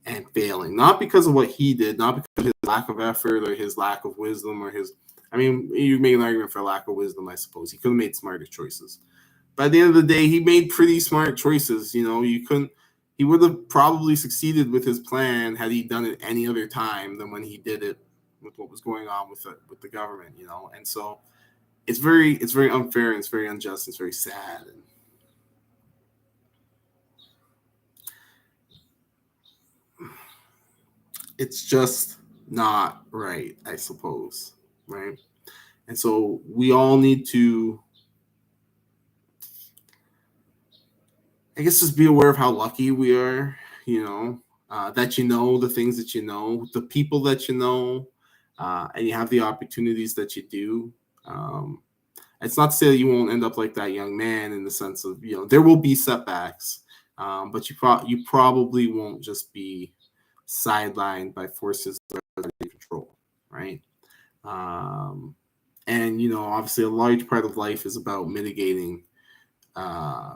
and failing. Not because of what he did, not because of his lack of effort or his lack of wisdom or you make an argument for lack of wisdom, I suppose. He could have made smarter choices. But at the end of the day, he made pretty smart choices. He would have probably succeeded with his plan had he done it any other time than when he did it with what was going on with the government, And so it's very unfair and it's very unjust and it's very sad. And it's just not right, I suppose, right? And so we all need to, I guess, just be aware of how lucky we are, that you know the things that you know, the people that you know, and you have the opportunities that you do. It's not to say that you won't end up like that young man in the sense of, there will be setbacks, but you probably won't just be sidelined by forces that are out of control, right? And obviously a large part of life is about mitigating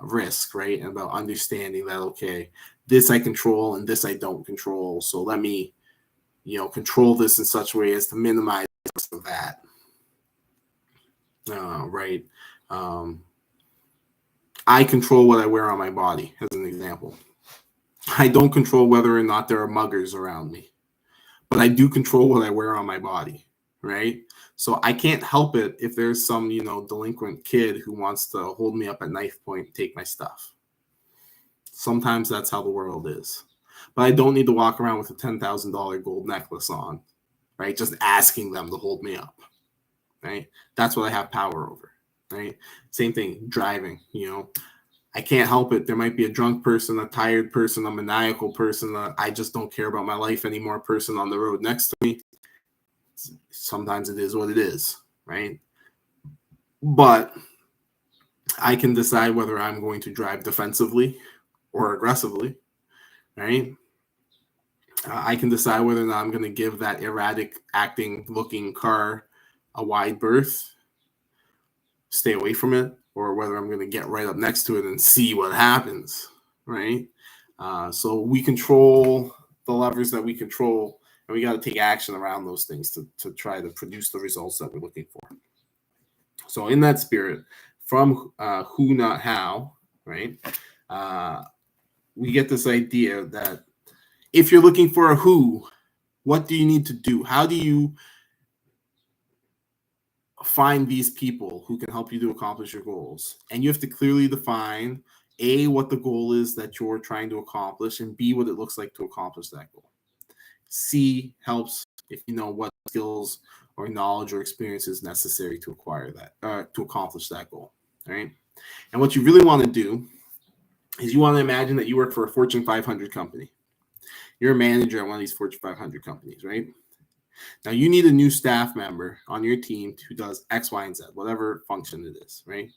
risk, right? And about understanding that, okay, this I control and this I don't control. So let me, control this in such a way as to minimize the risk of that. Right. I control what I wear on my body, as an example. I don't control whether or not there are muggers around me, but I do control what I wear on my body, right? So I can't help it if there's some, delinquent kid who wants to hold me up at knife point and take my stuff. Sometimes that's how the world is. But I don't need to walk around with a $10,000 gold necklace on, right? Just asking them to hold me up, right? That's what I have power over, right? Same thing, driving, I can't help it. There might be a drunk person, a tired person, a maniacal person, I just don't care about my life anymore person on the road next to me. Sometimes it is what it is, right? But I can decide whether I'm going to drive defensively or aggressively, right? I can decide whether or not I'm going to give that erratic acting looking car a wide berth, stay away from it, or whether I'm going to get right up next to it and see what happens, right? So we control the levers that we control, and we got to take action around those things to try to produce the results that we're looking for. So in that spirit, from who, not how, right? We get this idea that if you're looking for a who, what do you need to do? How do you find these people who can help you to accomplish your goals? And you have to clearly define A, what the goal is that you're trying to accomplish, and B, what it looks like to accomplish that goal. C helps if you know what skills or knowledge or experience is necessary to acquire that, to accomplish that goal, right? And what you really want to do is you want to imagine that you work for a Fortune 500 company. You're a manager at one of these Fortune 500 companies, right? Now you need a new staff member on your team who does X, Y, and Z, whatever function it is, right?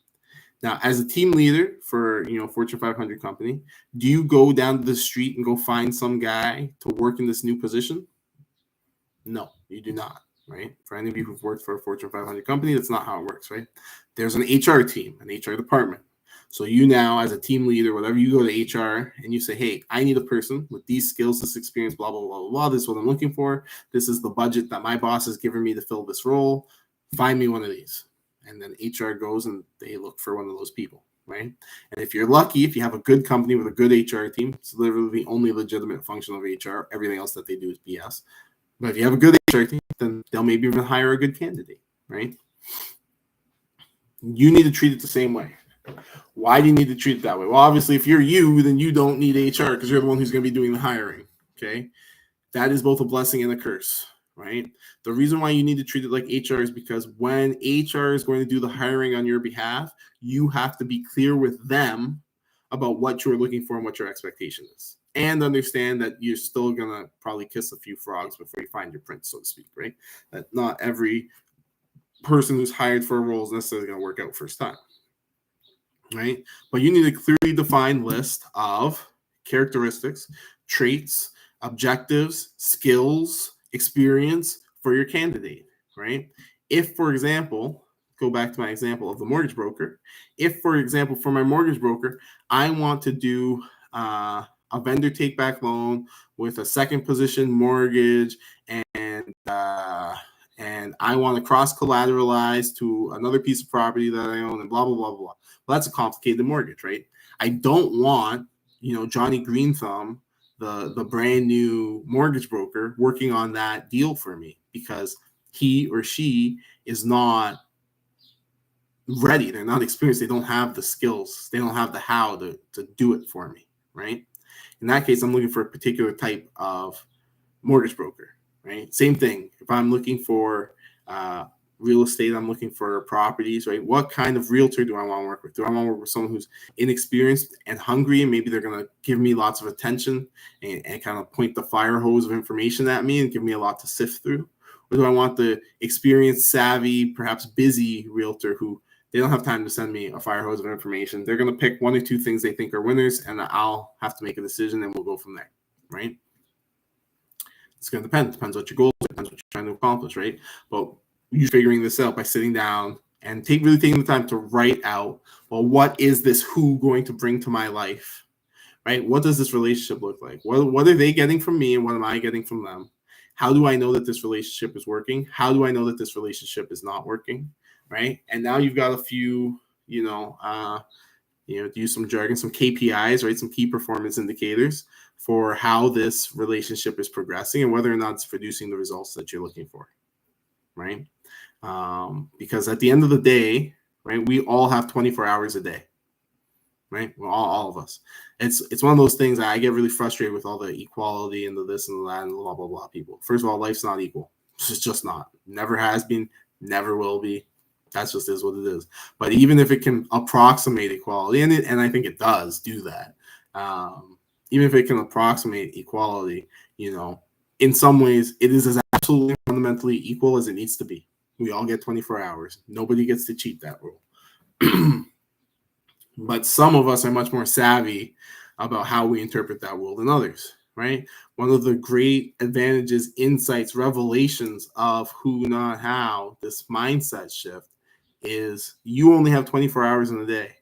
Now, as a team leader for, Fortune 500 company, do you go down to the street and go find some guy to work in this new position? No, you do not, right? For any of you who've worked for a Fortune 500 company, that's not how it works, right? There's an HR team, an HR department. So you now, as a team leader, whatever, you go to HR and you say, hey, I need a person with these skills, this experience, blah, blah, blah, blah, blah. This is what I'm looking for. This is the budget that my boss has given me to fill this role. Find me one of these. And then HR goes and they look for one of those people, right? And if you're lucky, if you have a good company with a good HR team, it's literally the only legitimate function of HR. Everything else that they do is BS. But if you have a good HR team, then they'll maybe even hire a good candidate, right? You need to treat it the same way. Why do you need to treat it that way? Well, obviously, if you're you, then you don't need HR because you're the one who's going to be doing the hiring, okay? That is both a blessing and a curse, right? The reason why you need to treat it like HR is because when HR is going to do the hiring on your behalf, you have to be clear with them about what you're looking for and what your expectation is. And understand that you're still going to probably kiss a few frogs before you find your prince, so to speak, right? That not every person who's hired for a role is necessarily going to work out first time, right? But you need a clearly defined list of characteristics, traits, objectives, skills, experience for your candidate, right? If, for example, go back to my example of the mortgage broker. If, for example, for my mortgage broker, I want to do a vendor take back loan with a second position mortgage and I want to cross collateralize to another piece of property that I own and blah, blah, blah, blah. Well, that's a complicated mortgage, right? I don't want, Johnny Green Thumb, the brand new mortgage broker, working on that deal for me because he or she is not ready. They're not experienced. They don't have the skills. They don't have the how to do it for me, right? In that case, I'm looking for a particular type of mortgage broker, right? Same thing. If I'm looking for real estate I'm looking for properties, right? What kind of realtor do I want to work with? Do I want to work with someone who's inexperienced and hungry, and maybe they're going to give me lots of attention and kind of point the fire hose of information at me and give me a lot to sift through? Or do I want the experienced, savvy, perhaps busy realtor who they don't have time to send me a fire hose of information? They're going to pick one or two things they think are winners, and I'll have to make a decision, and we'll go from there, right? It's going to depend. It depends what your goals are, depends what you're trying to accomplish, right? But you figuring this out by sitting down and really taking the time to write out, well, what is this who going to bring to my life, right? What does this relationship look like? What are they getting from me, and what am I getting from them? How do I know that this relationship is working? How do I know that this relationship is not working, right? And now you've got a few, to use some jargon, some KPIs, right? Some key performance indicators for how this relationship is progressing and whether or not it's producing the results that you're looking for, right? Because at the end of the day, right, we all have 24 hours a day, right? Well, all of us. It's one of those things that I get really frustrated with, all the equality and the this and the that and blah, blah, blah people. First of all, life's not equal. It's just not. Never has been, never will be. That's just is what it is. But even if it can approximate equality, and I think it does do that, even if it can approximate equality, in some ways it is as absolutely fundamentally equal as it needs to be. We all get 24 hours. Nobody gets to cheat that rule. But some of us are much more savvy about how we interpret that rule than others, right? One of the great advantages, insights, revelations of who, not how, this mindset shift is you only have 24 hours in a day,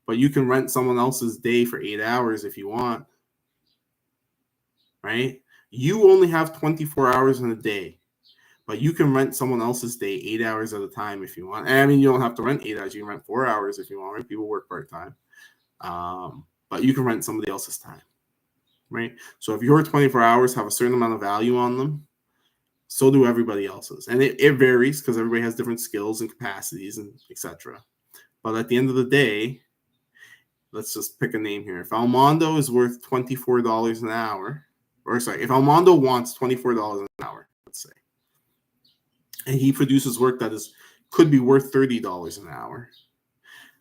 but you can rent someone else's day for 8 hours if you want, right? You only have 24 hours in a day, but you can rent someone else's day 8 hours at a time if you want. And I mean, you don't have to rent 8 hours. You can rent 4 hours if you want, right? People work part-time. But you can rent somebody else's time, right? So if your 24 hours have a certain amount of value on them, so do everybody else's. And it varies because everybody has different skills and capacities and etc. But at the end of the day, let's just pick a name here. If Almondo is worth $24 an hour, if Almondo wants $24 an hour, let's say, and he produces work that could be worth $30 an hour,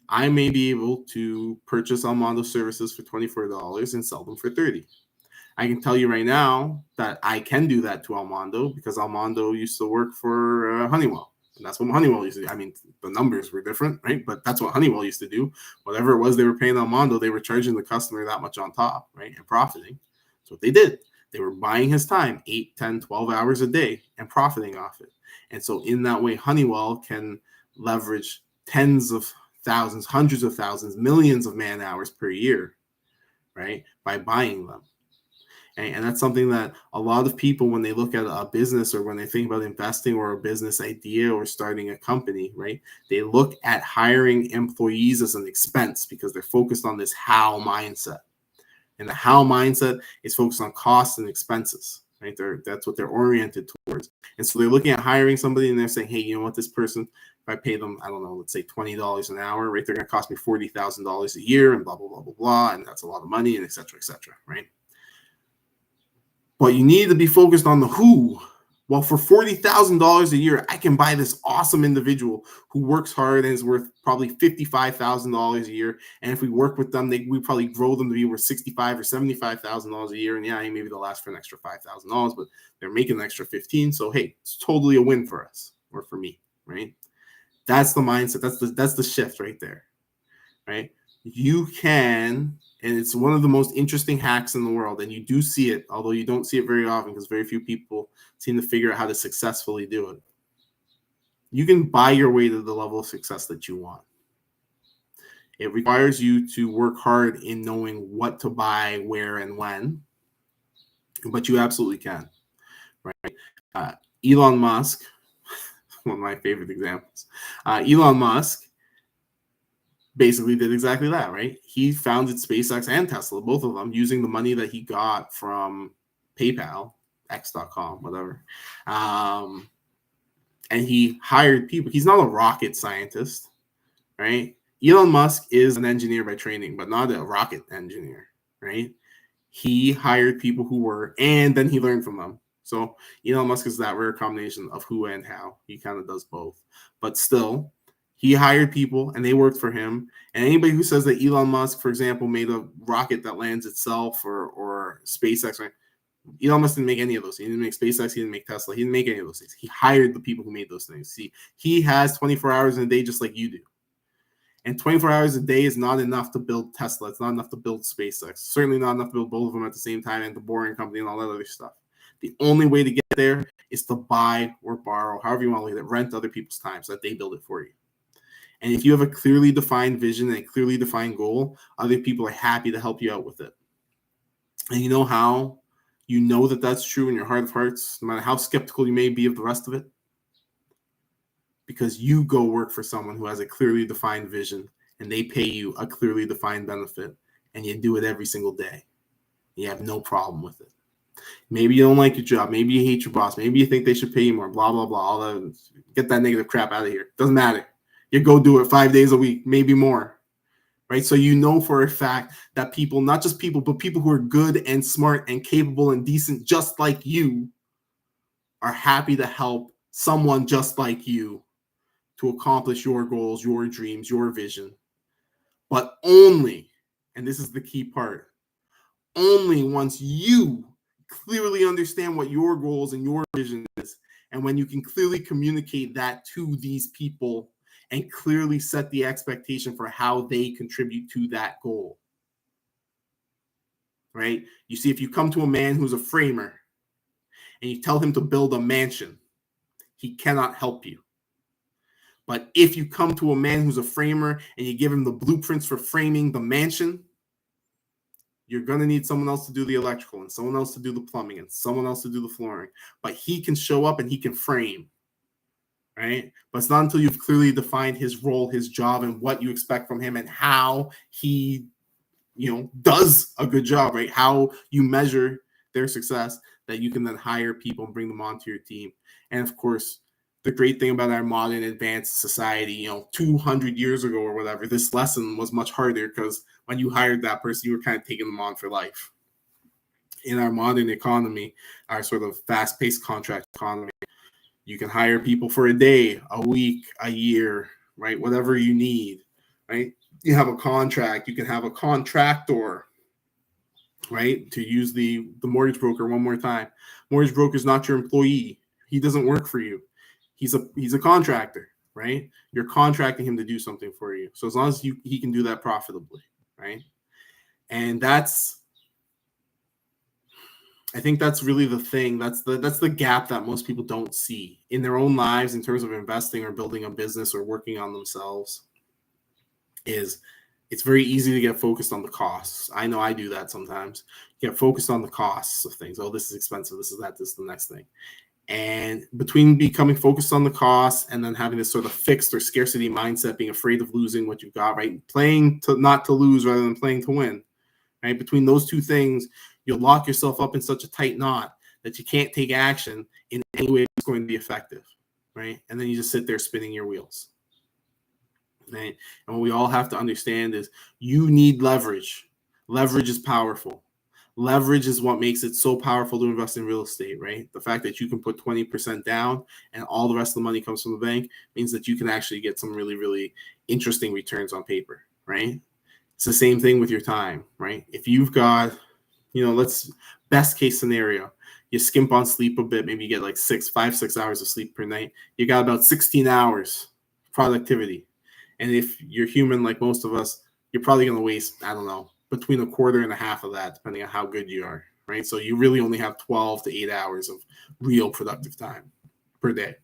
I may be able to purchase Almondo's services for $24 and sell them for $30. I can tell you right now that I can do that to Almondo because Almondo used to work for Honeywell. And that's what Honeywell used to do. I mean, the numbers were different, right? But that's what Honeywell used to do. Whatever it was they were paying Almondo, they were charging the customer that much on top, right? And profiting. That's what they did. They were buying his time 8, 10, 12 hours a day and profiting off it. And so in that way, Honeywell can leverage tens of thousands, hundreds of thousands, millions of man hours per year, right? By buying them. And that's something that a lot of people, when they look at a business or when they think about investing or a business idea or starting a company, right, they look at hiring employees as an expense because they're focused on this how mindset. And the how mindset is focused on costs and expenses, right? That's what they're oriented towards. And so they're looking at hiring somebody and they're saying, hey, you know what, this person, if I pay them, I don't know, let's say $20 an hour, right, they're going to cost me $40,000 a year and blah, blah, blah, blah, blah. And that's a lot of money and et cetera, right? But you need to be focused on the who. Well, for $40,000 a year, I can buy this awesome individual who works hard and is worth probably $55,000 a year. And if we work with them, we probably grow them to be worth $65,000 or $75,000 a year. And yeah, maybe they'll last for an extra $5,000, but they're making an extra $15,000. So hey, it's totally a win for us or for me, right? That's the mindset. That's the shift right there, right? You can, and it's one of the most interesting hacks in the world, and you do see it, although you don't see it very often because very few people seem to figure out how to successfully do it. You can buy your way to the level of success that you want. It requires you to work hard in knowing what to buy, where, and when, but you absolutely can, right? Elon Musk, one of my favorite examples. Elon Musk basically did exactly that, right? He founded SpaceX and Tesla, both of them, using the money that he got from PayPal, X.com, whatever. And he hired people. He's not a rocket scientist, right? Elon Musk is an engineer by training, but not a rocket engineer, right? He hired people who were, and then he learned from them. So Elon Musk is that rare combination of who and how. He kind of does both. But still, he hired people and they worked for him. And anybody who says that Elon Musk, for example, made a rocket that lands itself or SpaceX, right? Elon Musk didn't make any of those. He didn't make SpaceX. He didn't make Tesla. He didn't make any of those things. He hired the people who made those things. See, he has 24 hours in a day just like you do. And 24 hours a day is not enough to build Tesla. It's not enough to build SpaceX. Certainly not enough to build both of them at the same time and the Boring Company and all that other stuff. The only way to get there is to buy or borrow, however you want to look at it, rent other people's time so that they build it for you. And if you have a clearly defined vision and a clearly defined goal, other people are happy to help you out with it. And you know how you know that that's true in your heart of hearts, no matter how skeptical you may be of the rest of it? Because you go work for someone who has a clearly defined vision and they pay you a clearly defined benefit and you do it every single day. You have no problem with it. Maybe you don't like your job. Maybe you hate your boss. Maybe you think they should pay you more, blah, blah, blah. All that. Get that negative crap out of here. Doesn't matter. You go do it 5 days a week, maybe more, right? So you know for a fact that people, not just people, but people who are good and smart and capable and decent just like you are happy to help someone just like you to accomplish your goals, your dreams, your vision. But only, and this is the key part, only once you clearly understand what your goals and your vision is, and when you can clearly communicate that to these people and clearly set the expectation for how they contribute to that goal. Right? You see, if you come to a man who's a framer and you tell him to build a mansion, he cannot help you. But if you come to a man who's a framer and you give him the blueprints for framing the mansion, you're going to need someone else to do the electrical and someone else to do the plumbing and someone else to do the flooring. But he can show up and he can frame, right? But it's not until you've clearly defined his role, his job, and what you expect from him and how he, does a good job, right? How you measure their success that you can then hire people and bring them onto your team. And of course, the great thing about our modern advanced society, 200 years ago or whatever, this lesson was much harder because when you hired that person, you were kind of taking them on for life. In our modern economy, our sort of fast-paced contract economy, you can hire people for a day, a week, a year, right? Whatever you need, right? You have a contract, you can have a contractor, right? To use the mortgage broker one more time. Mortgage broker is not your employee. He doesn't work for you. He's a contractor, right? You're contracting him to do something for you. So as long as he can do that profitably, right? And I think that's really the thing. That's the gap that most people don't see in their own lives in terms of investing or building a business or working on themselves. Is it's very easy to get focused on the costs. I know I do that sometimes. Get focused on the costs of things. Oh, this is expensive. This is that. This is the next thing. And between becoming focused on the cost and then having this sort of fixed or scarcity mindset, being afraid of losing what you've got, right? Playing to not to lose rather than playing to win, right? Between those two things, you'll lock yourself up in such a tight knot that you can't take action in any way that's going to be effective, right? And then you just sit there spinning your wheels, right? And what we all have to understand is you need leverage. Leverage is powerful. Leverage is what makes it so powerful to invest in real estate, right? The fact that you can put 20% down and all the rest of the money comes from the bank means that you can actually get some really, really interesting returns on paper, right? It's the same thing with your time, right? If you've got, let's best case scenario, you skimp on sleep a bit, maybe you get like 6 hours of sleep per night. You got about 16 hours productivity. And if you're human like most of us, you're probably going to waste, I don't know, between a quarter and a half of that, depending on how good you are, right? So you really only have 12 to 8 hours of real productive time per day.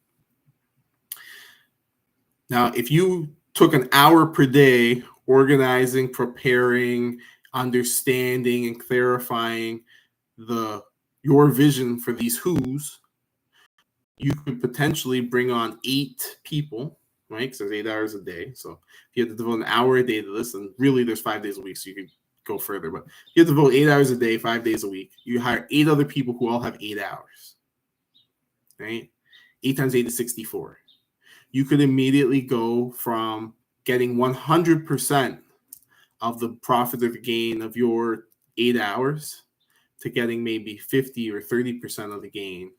Now, if you took an hour per day organizing, preparing, understanding, and clarifying your vision for these who's, you could potentially bring on 8 people, right? Because there's 8 hours a day. So if you have to devote an hour a day to this, and really there's 5 days a week, so you could go further. But you have to devote 8 hours a day, 5 days a week. You hire 8 other people who all have 8 hours, right? 8 times 8 is 64. You could immediately go from getting 100% of the profit or the gain of your 8 hours to getting maybe 50 or 30% of the gain,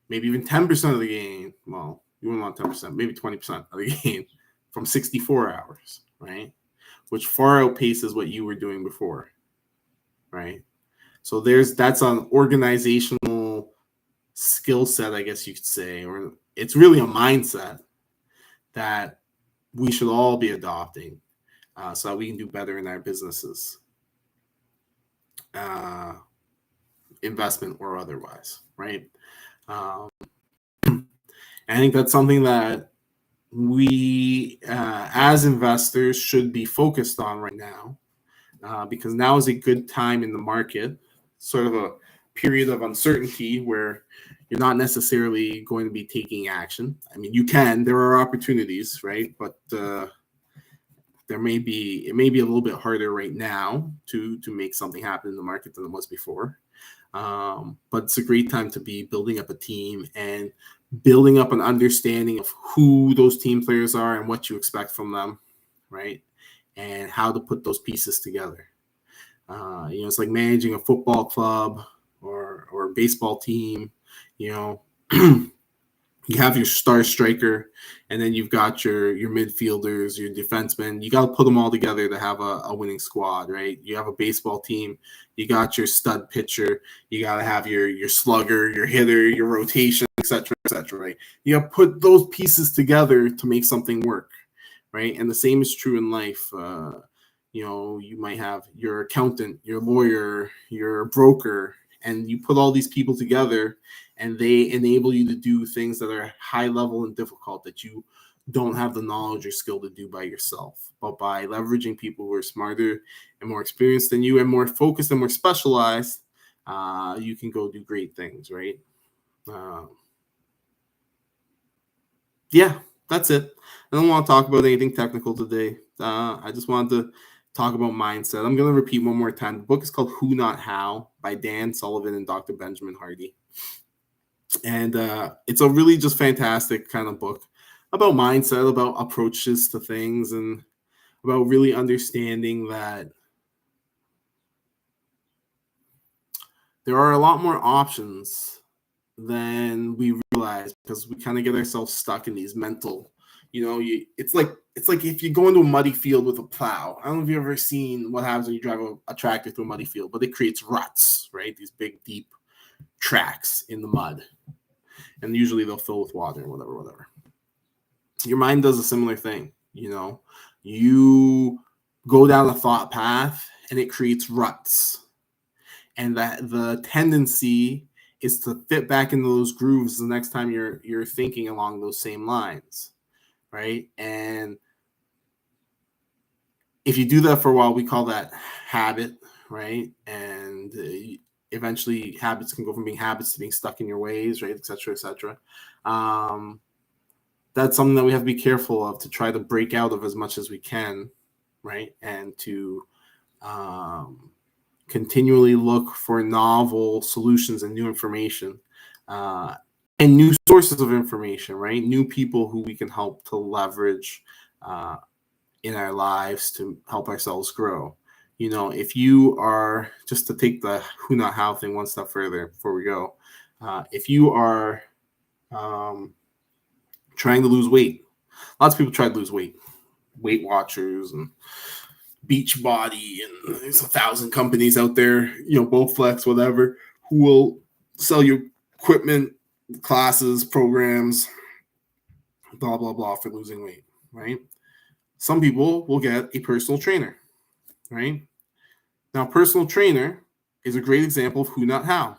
maybe even 10% of the gain. Well, you wouldn't want 10%, maybe 20% of the gain from 64 hours, right? Which far outpaces what you were doing before, right? So that's an organizational skill set, I guess you could say, or it's really a mindset that we should all be adopting so that we can do better in our businesses, investment or otherwise, right? I think that's something that we, as investors, should be focused on right now, because now is a good time in the market, sort of a period of uncertainty where you're not necessarily going to be taking action. I mean, there are opportunities, right? But it may be a little bit harder right now to make something happen in the market than it was before. But it's a great time to be building up a team and building up an understanding of who those team players are and what you expect from them, right? And how to put those pieces together. It's like managing a football club or a baseball team. You have your star striker, and then you've got your midfielders, your defensemen. You got to put them all together to have a winning squad, right? You have a baseball team. You got your stud pitcher. You got to have your slugger, your hitter, your rotation, et cetera, right? You got to put those pieces together to make something work, right? And the same is true in life. You might have your accountant, your lawyer, your broker, and you put all these people together and they enable you to do things that are high level and difficult that you don't have the knowledge or skill to do by yourself. But by leveraging people who are smarter and more experienced than you and more focused and more specialized, you can go do great things, right? Yeah, that's it. I don't want to talk about anything technical today. I just wanted to talk about mindset. I'm going to repeat one more time. The book is called Who Not How by Dan Sullivan and Dr. Benjamin Hardy. And it's a really just fantastic kind of book about mindset, about approaches to things, and about really understanding that there are a lot more options than we realize, because we kind of get ourselves stuck in these mental, it's like if you go into a muddy field with a plow. I don't know if you've ever seen what happens when you drive a tractor through a muddy field, but it creates ruts, right? These big, deep tracks in the mud. And usually they'll fill with water and whatever. Your mind does a similar thing. You go down a thought path and it creates ruts. And that the tendency is to fit back into those grooves the next time you're thinking along those same lines, right? And if you do that for a while, we call that habit, right? And eventually habits can go from being habits to being stuck in your ways, right? Et cetera, et cetera. That's something that we have to be careful of, to try to break out of as much as we can, right? And to continually look for novel solutions and new information and new sources of information, right? New people who we can help to leverage in our lives to help ourselves grow. If you are, just to take the who not how thing one step further before we go, if you are trying to lose weight, lots of people try to lose weight, Weight Watchers and Beachbody, and there's 1,000 companies out there, Bowflex, whatever, who will sell you equipment, classes, programs, blah, blah, blah, for losing weight, right? Some people will get a personal trainer, right? Now, personal trainer is a great example of who, not how.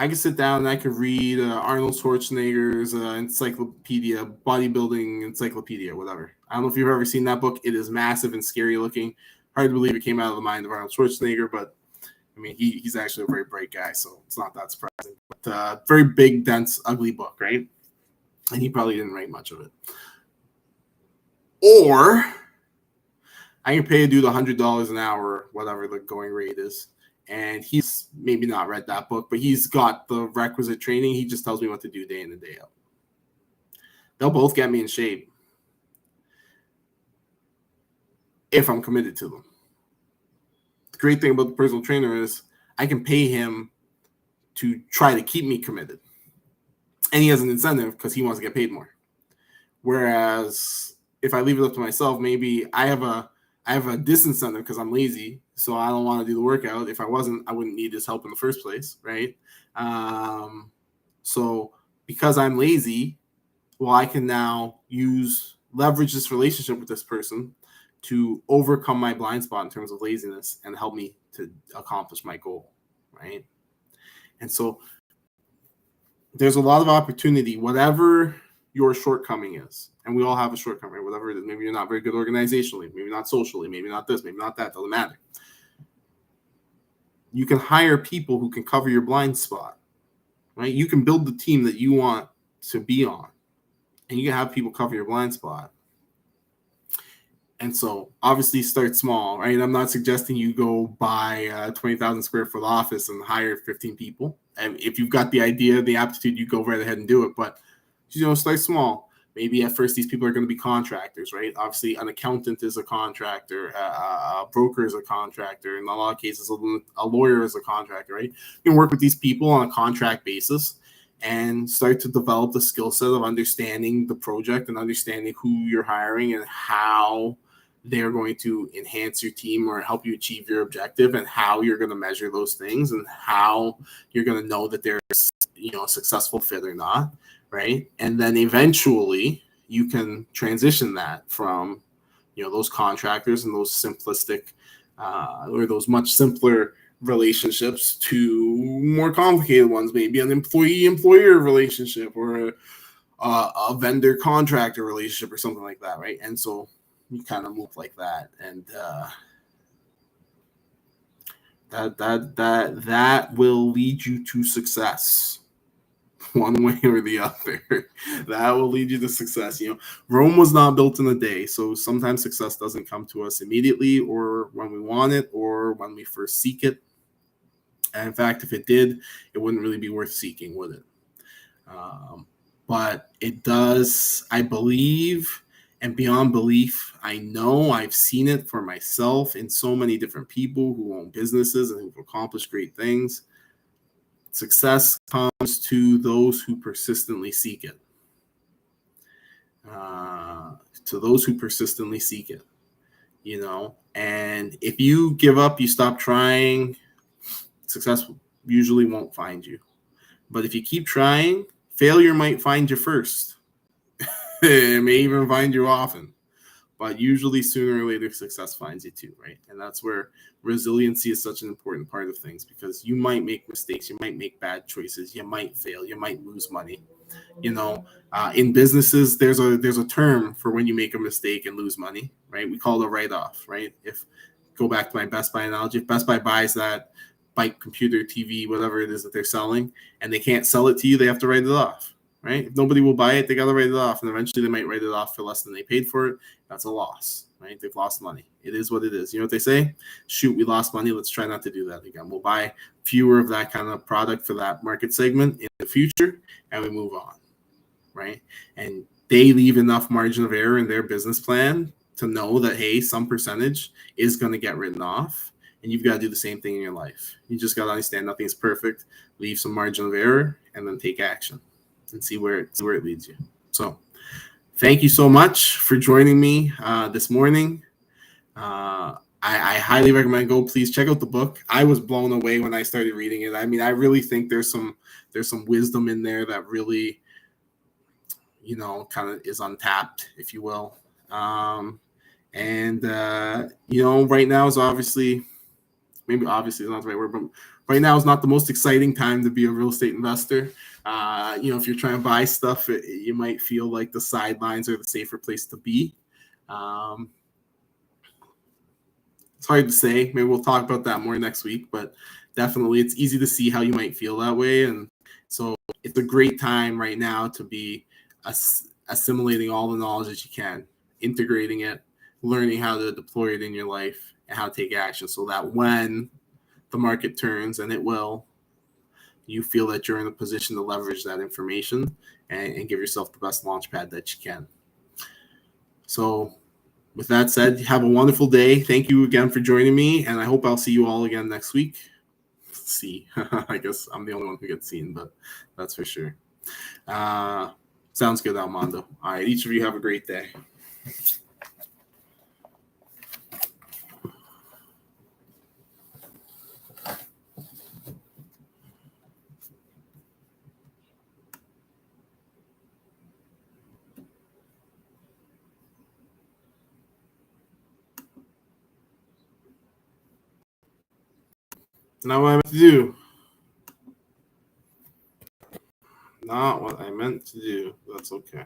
I can sit down and I can read Arnold Schwarzenegger's encyclopedia, bodybuilding encyclopedia, whatever. I don't know if you've ever seen that book. It is massive and scary looking. Hard to believe it came out of the mind of Arnold Schwarzenegger, but I mean, he's actually a very bright guy, so it's not that surprising. But very big, dense, ugly book, right? And he probably didn't write much of it. Or I can pay a dude $100 an hour, whatever the going rate is, and he's maybe not read that book, but he's got the requisite training. He just tells me what to do day in and day out. They'll both get me in shape if I'm committed to them. great thing about the personal trainer is I can pay him to try to keep me committed. And he has an incentive because he wants to get paid more. Whereas if I leave it up to myself, maybe I have a disincentive because I'm lazy, so I don't want to do the workout. If I wasn't, I wouldn't need his help in the first place, right? So because I'm lazy, well, I can now leverage this relationship with this person to overcome my blind spot in terms of laziness and help me to accomplish my goal, right? And so there's a lot of opportunity, whatever your shortcoming is. And we all have a shortcoming, whatever it is. Maybe you're not very good organizationally, maybe not socially, maybe not this, maybe not that, doesn't matter. You can hire people who can cover your blind spot, right? You can build the team that you want to be on, and you can have people cover your blind spot. And so obviously start small, right? I'm not suggesting you go buy a 20,000 square foot office and hire 15 people. And if you've got the idea, the aptitude, you go right ahead and do it. But, start small. Maybe at first these people are going to be contractors, right? Obviously an accountant is a contractor, a broker is a contractor. In a lot of cases, a lawyer is a contractor, right? You can work with these people on a contract basis and start to develop the skill set of understanding the project and understanding who you're hiring and how they're going to enhance your team or help you achieve your objective, and how you're going to measure those things and how you're going to know that they're, a successful fit or not, right? And then eventually you can transition that from, those contractors and those simplistic or those much simpler relationships to more complicated ones, maybe an employee-employer relationship or a vendor-contractor relationship or something like that, right? And so you kind of move like that, and that will lead you to success, one way or the other. That will lead you to success. Rome was not built in a day, so sometimes success doesn't come to us immediately, or when we want it, or when we first seek it. And in fact, if it did, it wouldn't really be worth seeking, would it? But it does, I believe. And beyond belief, I know I've seen it for myself in so many different people who own businesses and who've accomplished great things. Success comes to those who persistently seek it. To those who persistently seek it, And if you give up, you stop trying, success usually won't find you. But if you keep trying, failure might find you first. It may even find you often, but usually sooner or later success finds you too, right? And that's where resiliency is such an important part of things, because you might make mistakes, you might make bad choices, you might fail, you might lose money. In businesses, there's a term for when you make a mistake and lose money, right? We call it a write-off, right? If go back to my Best Buy analogy, if Best Buy buys that bike, computer, TV, whatever it is that they're selling, and they can't sell it to you, they have to write it off. Right? If nobody will buy it, they got to write it off. And eventually they might write it off for less than they paid for it. That's a loss, right? They've lost money. It is what it is. You know what they say? Shoot, we lost money. Let's try not to do that again. We'll buy fewer of that kind of product for that market segment in the future, and we move on, right? And they leave enough margin of error in their business plan to know that, hey, some percentage is going to get written off. And you've got to do the same thing in your life. You just got to understand nothing is perfect. Leave some margin of error and then take action and see where it leads you. So thank you so much for joining me this morning. I highly recommend please check out the book. I was blown away when I started reading it. I mean, I really think there's some wisdom in there that really, kind of is untapped, if you will. Right now is obviously is not the right word, but right now is not the most exciting time to be a real estate investor. If you're trying to buy stuff, you might feel like the sidelines are the safer place to be. It's hard to say. Maybe we'll talk about that more next week, but definitely it's easy to see how you might feel that way. And so it's a great time right now to be assimilating all the knowledge that you can, integrating it, learning how to deploy it in your life and how to take action, so that when the market turns, and it will, you feel that you're in a position to leverage that information and give yourself the best launch pad that you can. So with that said, have a wonderful day. Thank you again for joining me, and I hope I'll see you all again next week. See, I guess I'm the only one who gets seen, but that's for sure. Sounds good, Armando. All right, each of you have a great day. Now what I meant to do. Not what I meant to do. That's okay.